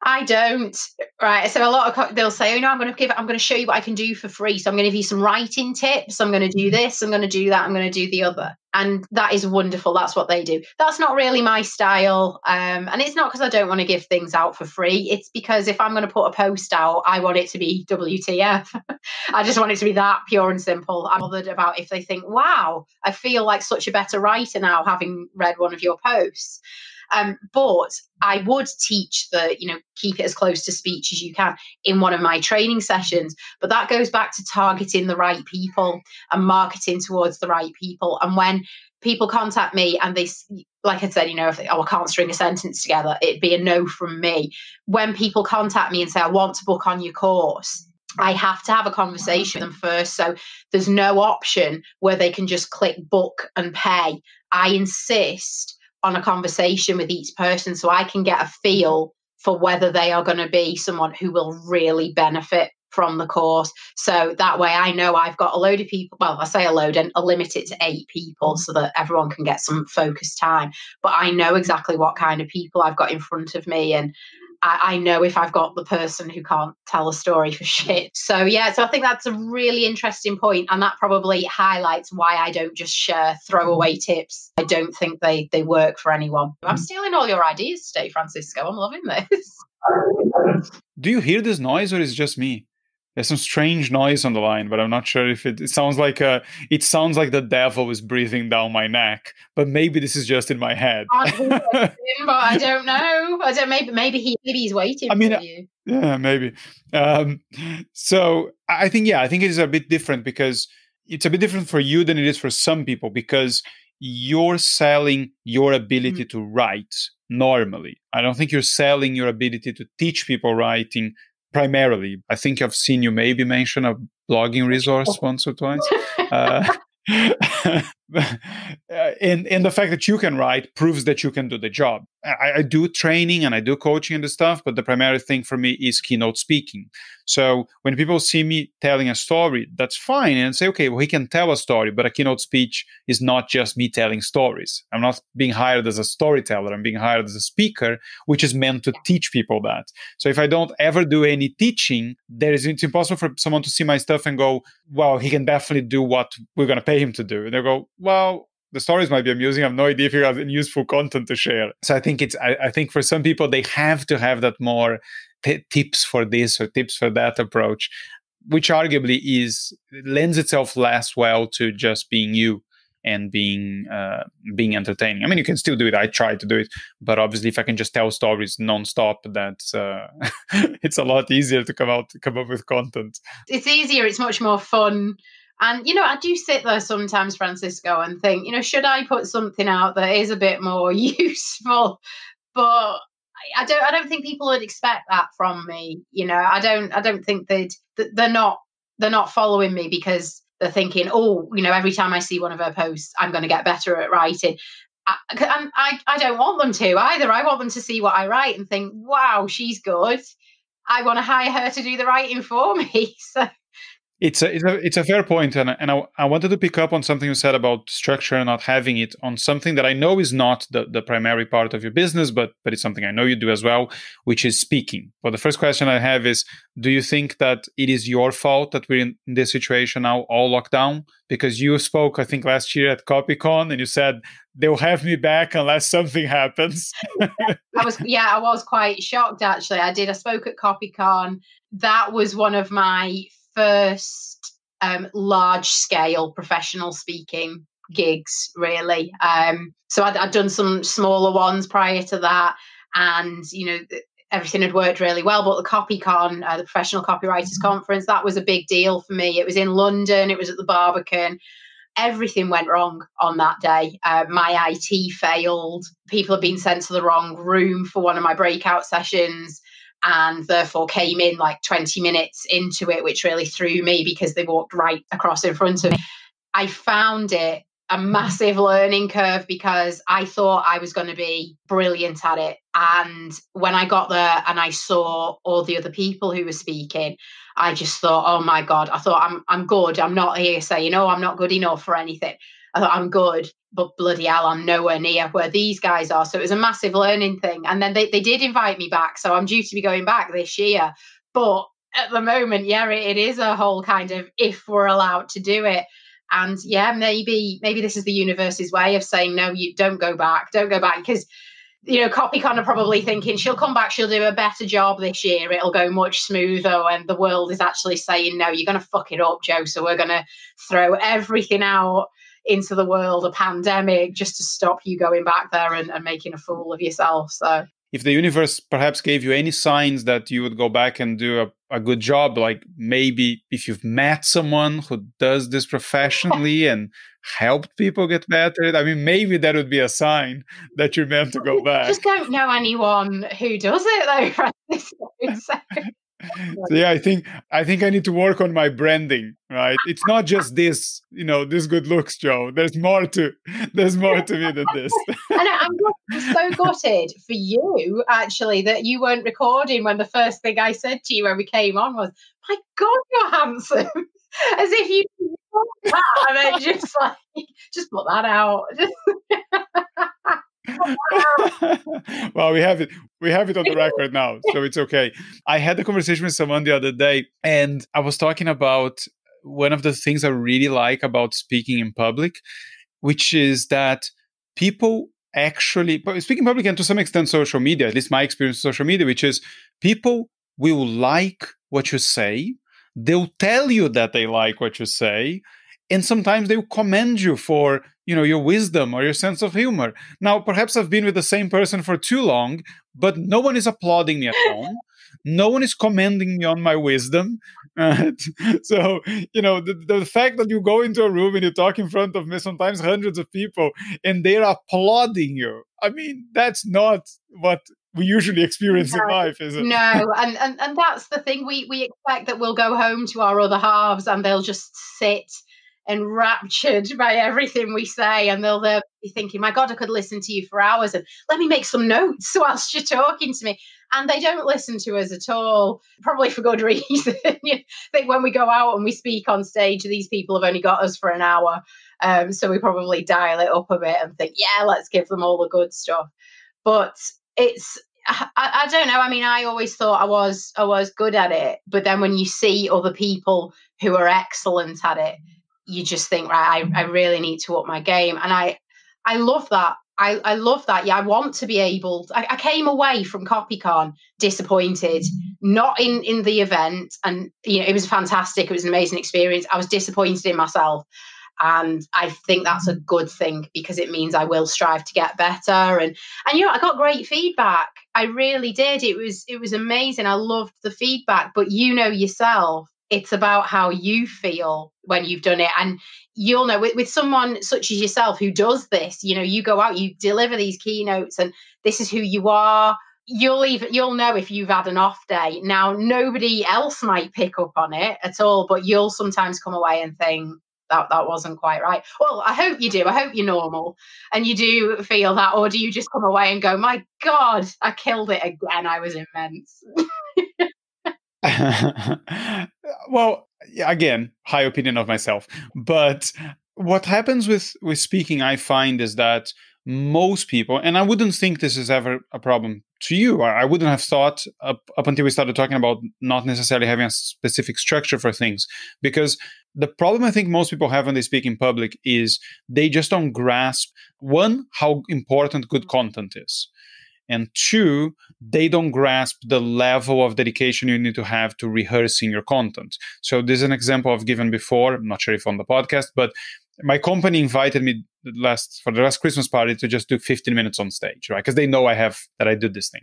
I don't, right? So a lot of they'll say, I'm going to show you what I can do for free. So I'm going to give you some writing tips. I'm going to do this. I'm going to do that. I'm going to do the other. And that is wonderful. That's what they do. That's not really my style. And it's not because I don't want to give things out for free. It's because if I'm going to put a post out, I want it to be WTF. I just want it to be that pure and simple. I'm bothered about if they think, wow, I feel like such a better writer now having read one of your posts. But I would teach keep it as close to speech as you can in one of my training sessions. But that goes back to targeting the right people and marketing towards the right people. And when people contact me and they, like I said, if I can't string a sentence together, it'd be a no from me. When people contact me and say, I want to book on your course, I have to have a conversation with them first. So there's no option where they can just click book and pay. I insist on a conversation with each person so I can get a feel for whether they are going to be someone who will really benefit from the course. So that way I know I've got a load of people. Well, I say a load and I'll limit it to 8 people so that everyone can get some focused time. But I know exactly what kind of people I've got in front of me, and I know if I've got the person who can't tell a story for shit. So yeah, so I think that's a really interesting point, and that probably highlights why I don't just share throwaway tips. I don't think they work for anyone. I'm stealing all your ideas today, Francisco. I'm loving this. Do you hear this noise, or is it just me? There's some strange noise on the line, but I'm not sure if it sounds like the devil is breathing down my neck. But maybe this is just in my head. But I don't know. Maybe he's waiting for you. Yeah, maybe. So I think it is a bit different because it's a bit different for you than it is for some people, because you're selling your ability to write normally. I don't think you're selling your ability to teach people writing primarily. I think I've seen you maybe mention a blogging resource once or twice. And the fact that you can write proves that you can do the job. I do training and I do coaching and the stuff, but the primary thing for me is keynote speaking. So when people see me telling a story, that's fine, and say, okay, well, he can tell a story, but a keynote speech is not just me telling stories. I'm not being hired as a storyteller. I'm being hired as a speaker, which is meant to teach people that. So if I don't ever do any teaching, it's impossible for someone to see my stuff and go, well, he can definitely do what we're going to pay him to do. And they'll go, well, the stories might be amusing. I have no idea if he has any useful content to share. So I think for some people, they have to have that more tips for this or tips for that approach, which arguably lends itself less well to just being you and being entertaining. I mean, you can still do it. I try to do it, but obviously, if I can just tell stories nonstop, that's it's a lot easier to come up with content. It's easier. It's much more fun. And, I do sit there sometimes, Francisco, and think, should I put something out that is a bit more useful? But I don't think people would expect that from me. I don't think they're not following me because they're thinking, oh, every time I see one of her posts, I'm going to get better at writing. I don't want them to either. I want them to see what I write and think, wow, she's good. I want to hire her to do the writing for me. So. It's a fair point, and I wanted to pick up on something you said about structure and not having it on something that I know is not the primary part of your business, but it's something I know you do as well, which is speaking. Well, the first question I have is, do you think that it is your fault that we're in this situation now, all locked down? Because you spoke, I think, last year at CopyCon, and you said they'll have me back unless something happens. I was quite shocked, actually. I spoke at CopyCon. That was one of my first large-scale professional speaking gigs, really. So I'd done some smaller ones prior to that, and everything had worked really well. But the CopyCon, the Professional Copywriters Conference, that was a big deal for me. It was in London. It was at the Barbican. Everything went wrong on that day. My IT failed. People had been sent to the wrong room for one of my breakout sessions, and therefore came in like 20 minutes into it, which really threw me because they walked right across in front of me. I found it a massive learning curve because I thought I was going to be brilliant at it. And when I got there and I saw all the other people who were speaking, I just thought, oh my God, I thought I'm good. I'm not here saying, I'm not good enough for anything. I thought I'm good, but bloody hell, I'm nowhere near where these guys are. So it was a massive learning thing. And then they did invite me back. So I'm due to be going back this year. But at the moment, it is a whole kind of if we're allowed to do it. And maybe this is the universe's way of saying, no, you don't go back. Don't go back. Because, CopyCon are probably thinking she'll come back, she'll do a better job this year. It'll go much smoother. And the world is actually saying, no, you're going to fuck it up, Joe. So we're going to throw everything out into the world, a pandemic, just to stop you going back there and making a fool of yourself. So if the universe perhaps gave you any signs that you would go back and do a good job, like maybe if you've met someone who does this professionally and helped people get better, I mean, maybe that would be a sign that you're meant to go back. I just don't know anyone who does it though, Francisco. So I think I need to work on my branding, right? It's not just this, this good looks, Joe. There's more to me than this. I'm so gutted for you, actually, that you weren't recording when the first thing I said to you when we came on was, "My God, you're handsome," as if you that, and then just put that out. Well, we have it on the record now, so it's okay. I had a conversation with someone the other day, and I was talking about one of the things I really like about speaking in public, which is that people actually speaking in public, and to some extent social media, at least my experience with social media, which is people will like what you say, they'll tell you that they like what you say, and sometimes they'll commend you for your wisdom or your sense of humor. Now, perhaps I've been with the same person for too long, but no one is applauding me at home. No one is commending me on my wisdom. So, the fact that you go into a room and you talk in front of sometimes hundreds of people and they're applauding you, I mean, that's not what we usually experience in life, is it? No, and that's the thing. We expect that we'll go home to our other halves and they'll just sit enraptured by everything we say, and they'll be thinking, my God, I could listen to you for hours, and let me make some notes whilst you're talking to me. And they don't listen to us at all, probably for good reason. I think when we go out and we speak on stage, these people have only got us for an hour. So we probably dial it up a bit and think, yeah, let's give them all the good stuff. But I don't know. I mean, I always thought I was good at it. But then when you see other people who are excellent at it, you just think, right, I really need to up my game. And I love that. I love that. Yeah, I want to be able I came away from CopyCon disappointed, not in the event. And, it was fantastic. It was an amazing experience. I was disappointed in myself. And I think that's a good thing, because it means I will strive to get better. And I got great feedback. I really did. It was amazing. I loved the feedback. But yourself, it's about how you feel when you've done it. And you'll know with someone such as yourself who does this, you go out, you deliver these keynotes, and this is who you are. You'll know if you've had an off day. Now, nobody else might pick up on it at all, but you'll sometimes come away and think, that wasn't quite right. Well, I hope you do. I hope you're normal and you do feel that. Or do you just come away and go, my God, I killed it again. I was immense. Well, yeah, again, high opinion of myself. But what happens with speaking, I find, is that most people, and I wouldn't think this is ever a problem to you. I wouldn't have thought up until we started talking about not necessarily having a specific structure for things. Because the problem I think most people have when they speak in public is they just don't grasp, one, how important good content is. And two, they don't grasp the level of dedication you need to have to rehearsing your content. So this is an example I've given before. I'm not sure if on the podcast, but my company invited me for the last Christmas party to just do 15 minutes on stage, right? Because they know that I do this thing.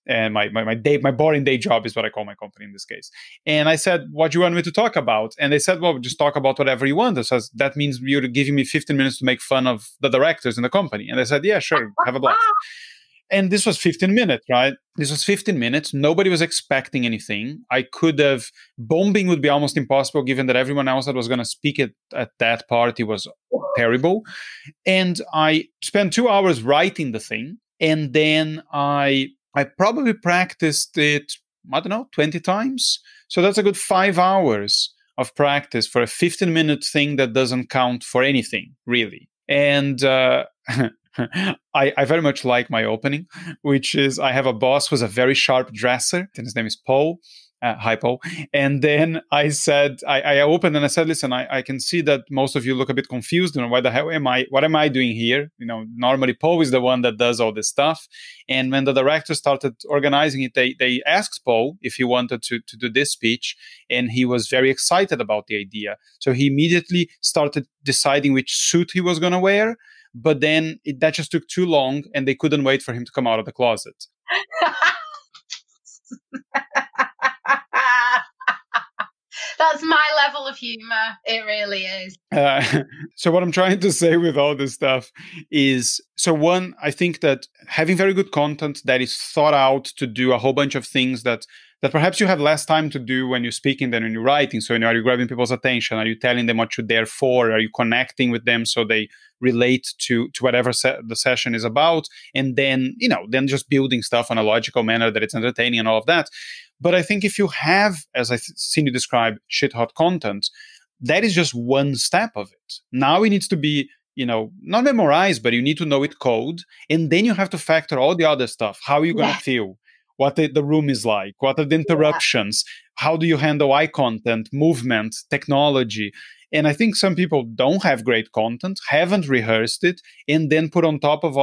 And my boring day job is what I call my company in this case. And I said, what do you want me to talk about? And they said, well, just talk about whatever you want. So that means you're giving me 15 minutes to make fun of the directors in the company. And I said, yeah, sure, have a blast. And this was 15 minutes, right? This was 15 minutes. Nobody was expecting anything. Bombing would be almost impossible given that everyone else that was going to speak at that party was terrible. And I spent 2 hours writing the thing. And then I probably practiced it, 20 times. So that's a good 5 hours of practice for a 15-minute thing that doesn't count for anything, really. And I very much like my opening, which is I have a boss who's a very sharp dresser, and his name is Paul. Hi, Paul. And then I said, I opened and I said, listen, I can see that most of you look a bit confused. Why the hell what am I doing here? Normally Paul is the one that does all this stuff. And when the director started organizing it, they asked Paul if he wanted to do this speech. And he was very excited about the idea. So he immediately started deciding which suit he was going to wear. But then that just took too long and they couldn't wait for him to come out of the closet. That's my level of humor. It really is. So what I'm trying to say with all this stuff is, so one, I think that having very good content that is thought out to do a whole bunch of things that perhaps you have less time to do when you're speaking than when you're writing. So, are you grabbing people's attention? Are you telling them what you're there for? Are you connecting with them so they relate to whatever the session is about? And then, then just building stuff in a logical manner that it's entertaining and all of that. But I think if you have, as I've seen you describe, shit hot content, that is just one step of it. Now it needs to be, not memorized, but you need to know it code. And then you have to factor all the other stuff. How are you going to feel? What the room is like, what are the interruptions, how do you handle eye content, movement, technology. And I think some people don't have great content, haven't rehearsed it, and then put on top of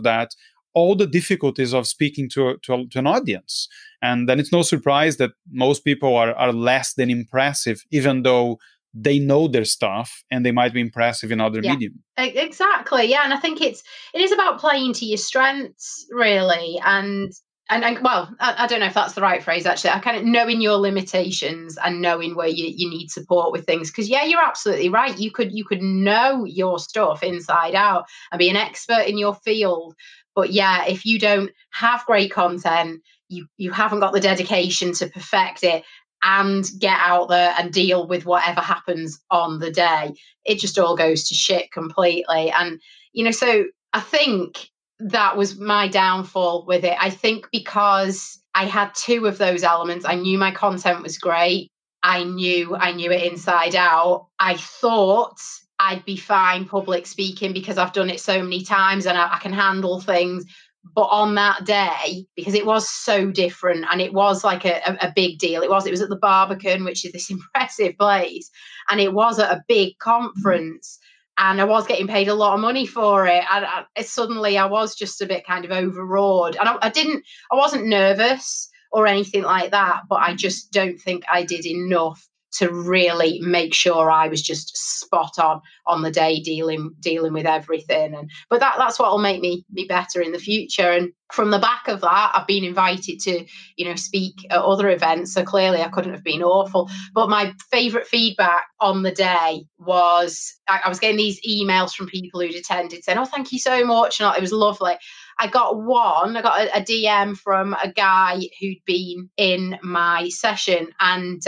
that all the difficulties of speaking to an audience. And then it's no surprise that most people are less than impressive, even though they know their stuff and they might be impressive in other medium. Exactly. Yeah. And I think it is about playing to your strengths, really. And well, I don't know if that's the right phrase, actually. I kind of knowing your limitations and knowing where you need support with things. Because you're absolutely right. You could know your stuff inside out and be an expert in your field. But yeah, if you don't have great content, you haven't got the dedication to perfect it and get out there and deal with whatever happens on the day, it just all goes to shit completely. And, so I think that was my downfall with it. I think because I had two of those elements, I knew my content was great. I knew it inside out. I thought I'd be fine public speaking because I've done it so many times and I can handle things. But on that day, because it was so different and it was like a big deal, it was at the Barbican, which is this impressive place, and it was at a big conference, and I was getting paid a lot of money for it. And suddenly I was just a bit kind of overawed, and I wasn't nervous or anything like that, but I just don't think I did enough to really make sure I was just spot on the day dealing with everything. But that's what will make me better in the future. And from the back of that, I've been invited to, speak at other events. So clearly I couldn't have been awful. But my favourite feedback on the day was I was getting these emails from people who'd attended saying, "Oh, thank you so much." And it was lovely. I got a DM from a guy who'd been in my session, and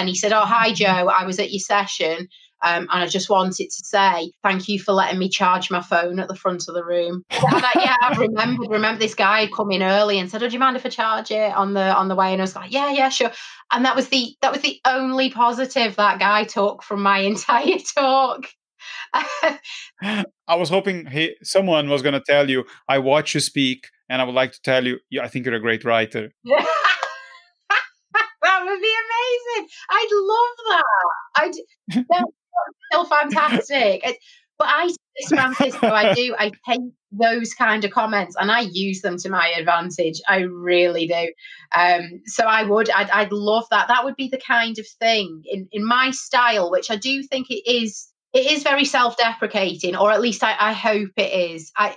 he said, "Oh, hi, Joe. I was at your session. And I just wanted to say thank you for letting me charge my phone at the front of the room." I remember this guy had come in early and said, "Oh, do you mind if I charge it on the way?" And I was like, yeah, sure. And that was the only positive that guy took from my entire talk. I was hoping someone was going to tell you, "I watch you speak, and I would like to tell you, I think you're a great writer." That would be amazing. I'd love that. That's still fantastic. But Francisco, I do. I take those kind of comments and I use them to my advantage. I really do. So I'd love that. That would be the kind of thing in my style, which I do think it is very self-deprecating, or at least I hope it is. I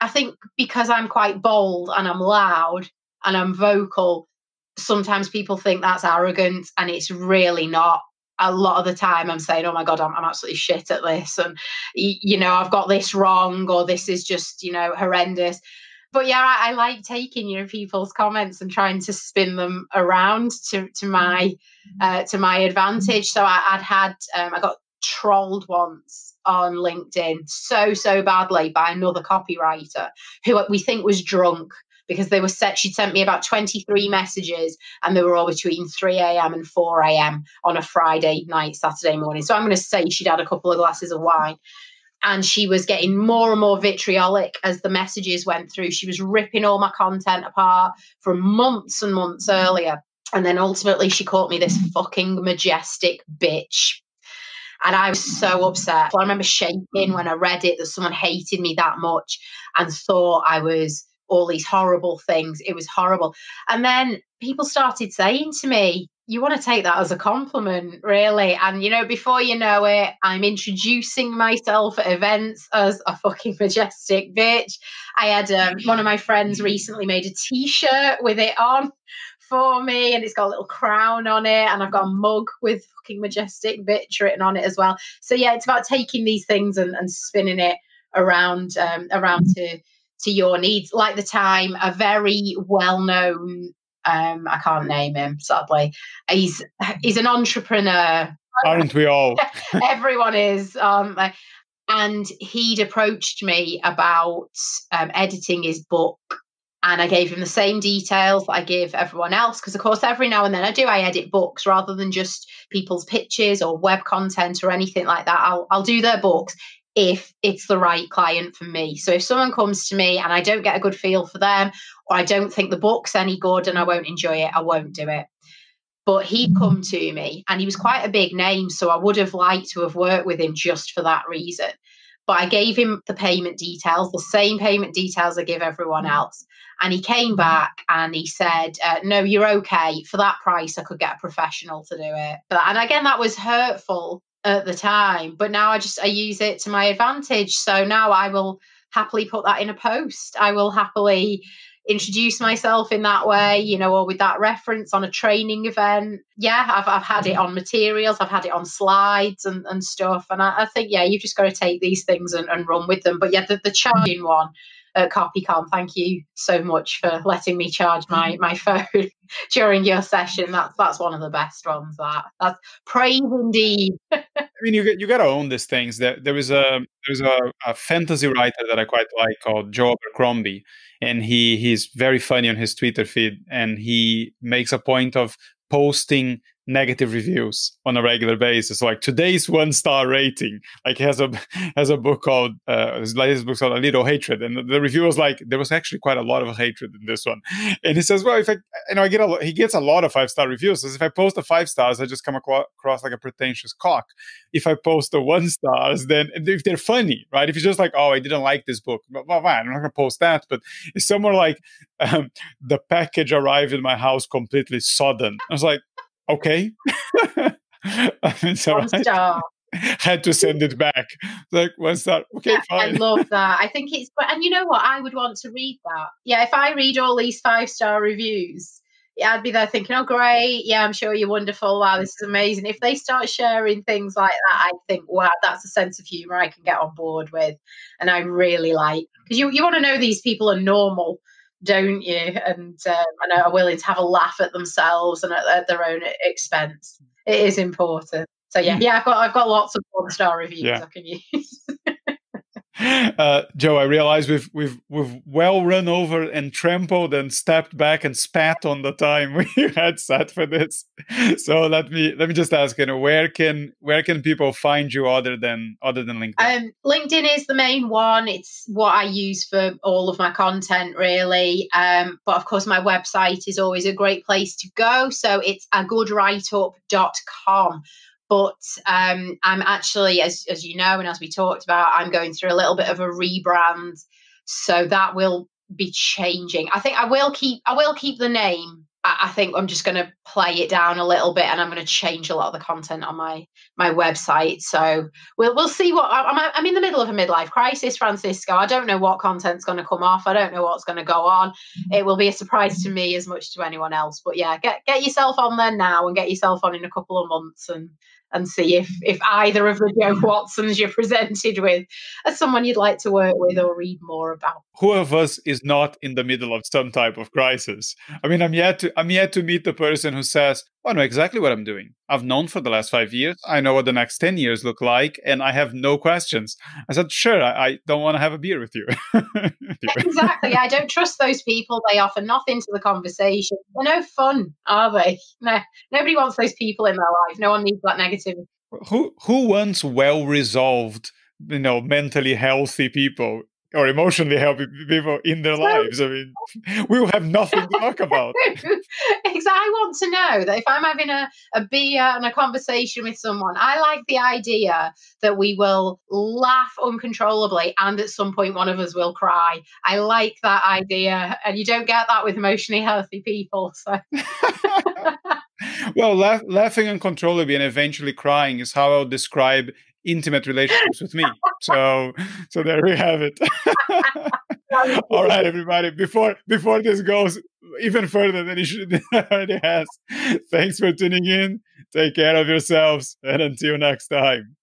think because I'm quite bold and I'm loud and I'm vocal, sometimes people think that's arrogant, and it's really not. A lot of the time I'm saying, "Oh my God, I'm absolutely shit at this. And, I've got this wrong, or this is just, horrendous." But yeah, I like taking, people's comments and trying to spin them around to my advantage. So I got trolled once on LinkedIn so badly by another copywriter who we think was drunk, because she'd sent me about 23 messages and they were all between 3 a.m. and 4 a.m. on a Friday night, Saturday morning. So I'm going to say she'd had a couple of glasses of wine, and she was getting more and more vitriolic as the messages went through. She was ripping all my content apart from months and months earlier. And then ultimately she called me this fucking majestic bitch. And I was so upset. I remember shaking when I read it that someone hated me that much and thought I was all these horrible things. It was horrible. And then people started saying to me, "You want to take that as a compliment, really?" And, before you know it, I'm introducing myself at events as a fucking majestic bitch. I had one of my friends recently made a T-shirt with it on for me, and it's got a little crown on it, and I've got a mug with fucking majestic bitch written on it as well. So yeah, it's about taking these things and spinning it around to your needs. Like the time a very well-known, I can't name him, sadly. He's an entrepreneur. Aren't we all? Everyone is. And he'd approached me about editing his book. And I gave him the same details that I give everyone else, because, of course, every now and then I edit books rather than just people's pitches or web content or anything like that. I'll do their books if it's the right client for me. So if someone comes to me and I don't get a good feel for them, or I don't think the book's any good and I won't enjoy it, I won't do it. But he'd come to me, and he was quite a big name, so I would have liked to have worked with him just for that reason. But I gave him the payment details, the same payment details I give everyone else. And he came back and he said, "No, you're okay. For that price, I could get a professional to do it." And again, that was hurtful. at the time. But now I use it to my advantage. So now I will happily put that in a post. I will happily introduce myself in that way, or with that reference on a training event. Yeah, I've had it on materials, I've had it on slides and stuff. And I think, you've just got to take these things and run with them. But yeah, the charging one at CopyCon, thank you so much for letting me charge my phone during your session. That's one of the best ones. That's praise indeed. I mean, you got to own these things. There is a fantasy writer that I quite like called Joe Abercrombie, and he's very funny on his Twitter feed, and he makes a point of posting negative reviews on a regular basis, like today's 1-star rating. Like he has a book called his latest book called A Little Hatred, and the review was like there was actually quite a lot of hatred in this one. And he says, well, if he gets a lot of 5-star reviews. So if I post a 5 stars, I just come across like a pretentious cock. If I post the 1 stars, then if they're funny, right? If it's just like, oh, I didn't like this book, well, I'm not gonna post that. But it's somewhere like the package arrived in my house completely sodden. I was like, okay. It's all 1 star. Had to send it back. Like 1 star. Okay, fine. I love that. I think it's, and you know what? I would want to read that. Yeah, if I read all these 5-star reviews, I'd be there thinking, oh, great. Yeah, I'm sure you're wonderful. Wow, this is amazing. If they start sharing things like that, I think, wow, that's a sense of humor I can get on board with. And I really like, because you want to know these people are normal, don't you? And are willing to have a laugh at themselves and at their own expense. It is important. So yeah, I've got lots of 1-star reviews I can use. Joe, I realize we've well run over and trampled and stepped back and spat on the time we had set for this. So let me just ask, where can people find you other than LinkedIn? LinkedIn is the main one. It's what I use for all of my content, really. But of course, my website is always a great place to go. So it's agoodwriteup.com. But I'm actually, as you know, and as we talked about, I'm going through a little bit of a rebrand. So that will be changing. I think I will keep the name. I think I'm just going to play it down a little bit, and I'm going to change a lot of the content on my website. So we'll see what I'm in the middle of a midlife crisis, Francisco. I don't know what content's going to come off. I don't know what's going to go on. It will be a surprise to me as much to anyone else. But yeah, get yourself on there now, and get yourself on in a couple of months, and see if either of the Joe Watsons you're presented with as someone you'd like to work with or read more about. Who of us is not in the middle of some type of crisis? I mean, I'm yet to meet the person who says, I know exactly what I'm doing. I've known for the last 5 years. I know what the next 10 years look like, and I have no questions. I said, sure, I don't want to have a beer with you. Exactly. I don't trust those people. They offer nothing to the conversation. They're no fun, are they? No, nobody wants those people in their life. No one needs that negativity. Who wants well-resolved, mentally healthy people or emotionally healthy people in their lives? I mean, we will have nothing to talk about. Exactly. I want to know that if I'm having a beer and a conversation with someone, I like the idea that we will laugh uncontrollably and at some point one of us will cry. I like that idea. And you don't get that with emotionally healthy people. So. Well, laughing uncontrollably and eventually crying is how I'll describe intimate relationships with me. So there we have it. All right, everybody. Before this goes even further than it already has, thanks for tuning in. Take care of yourselves, and until next time.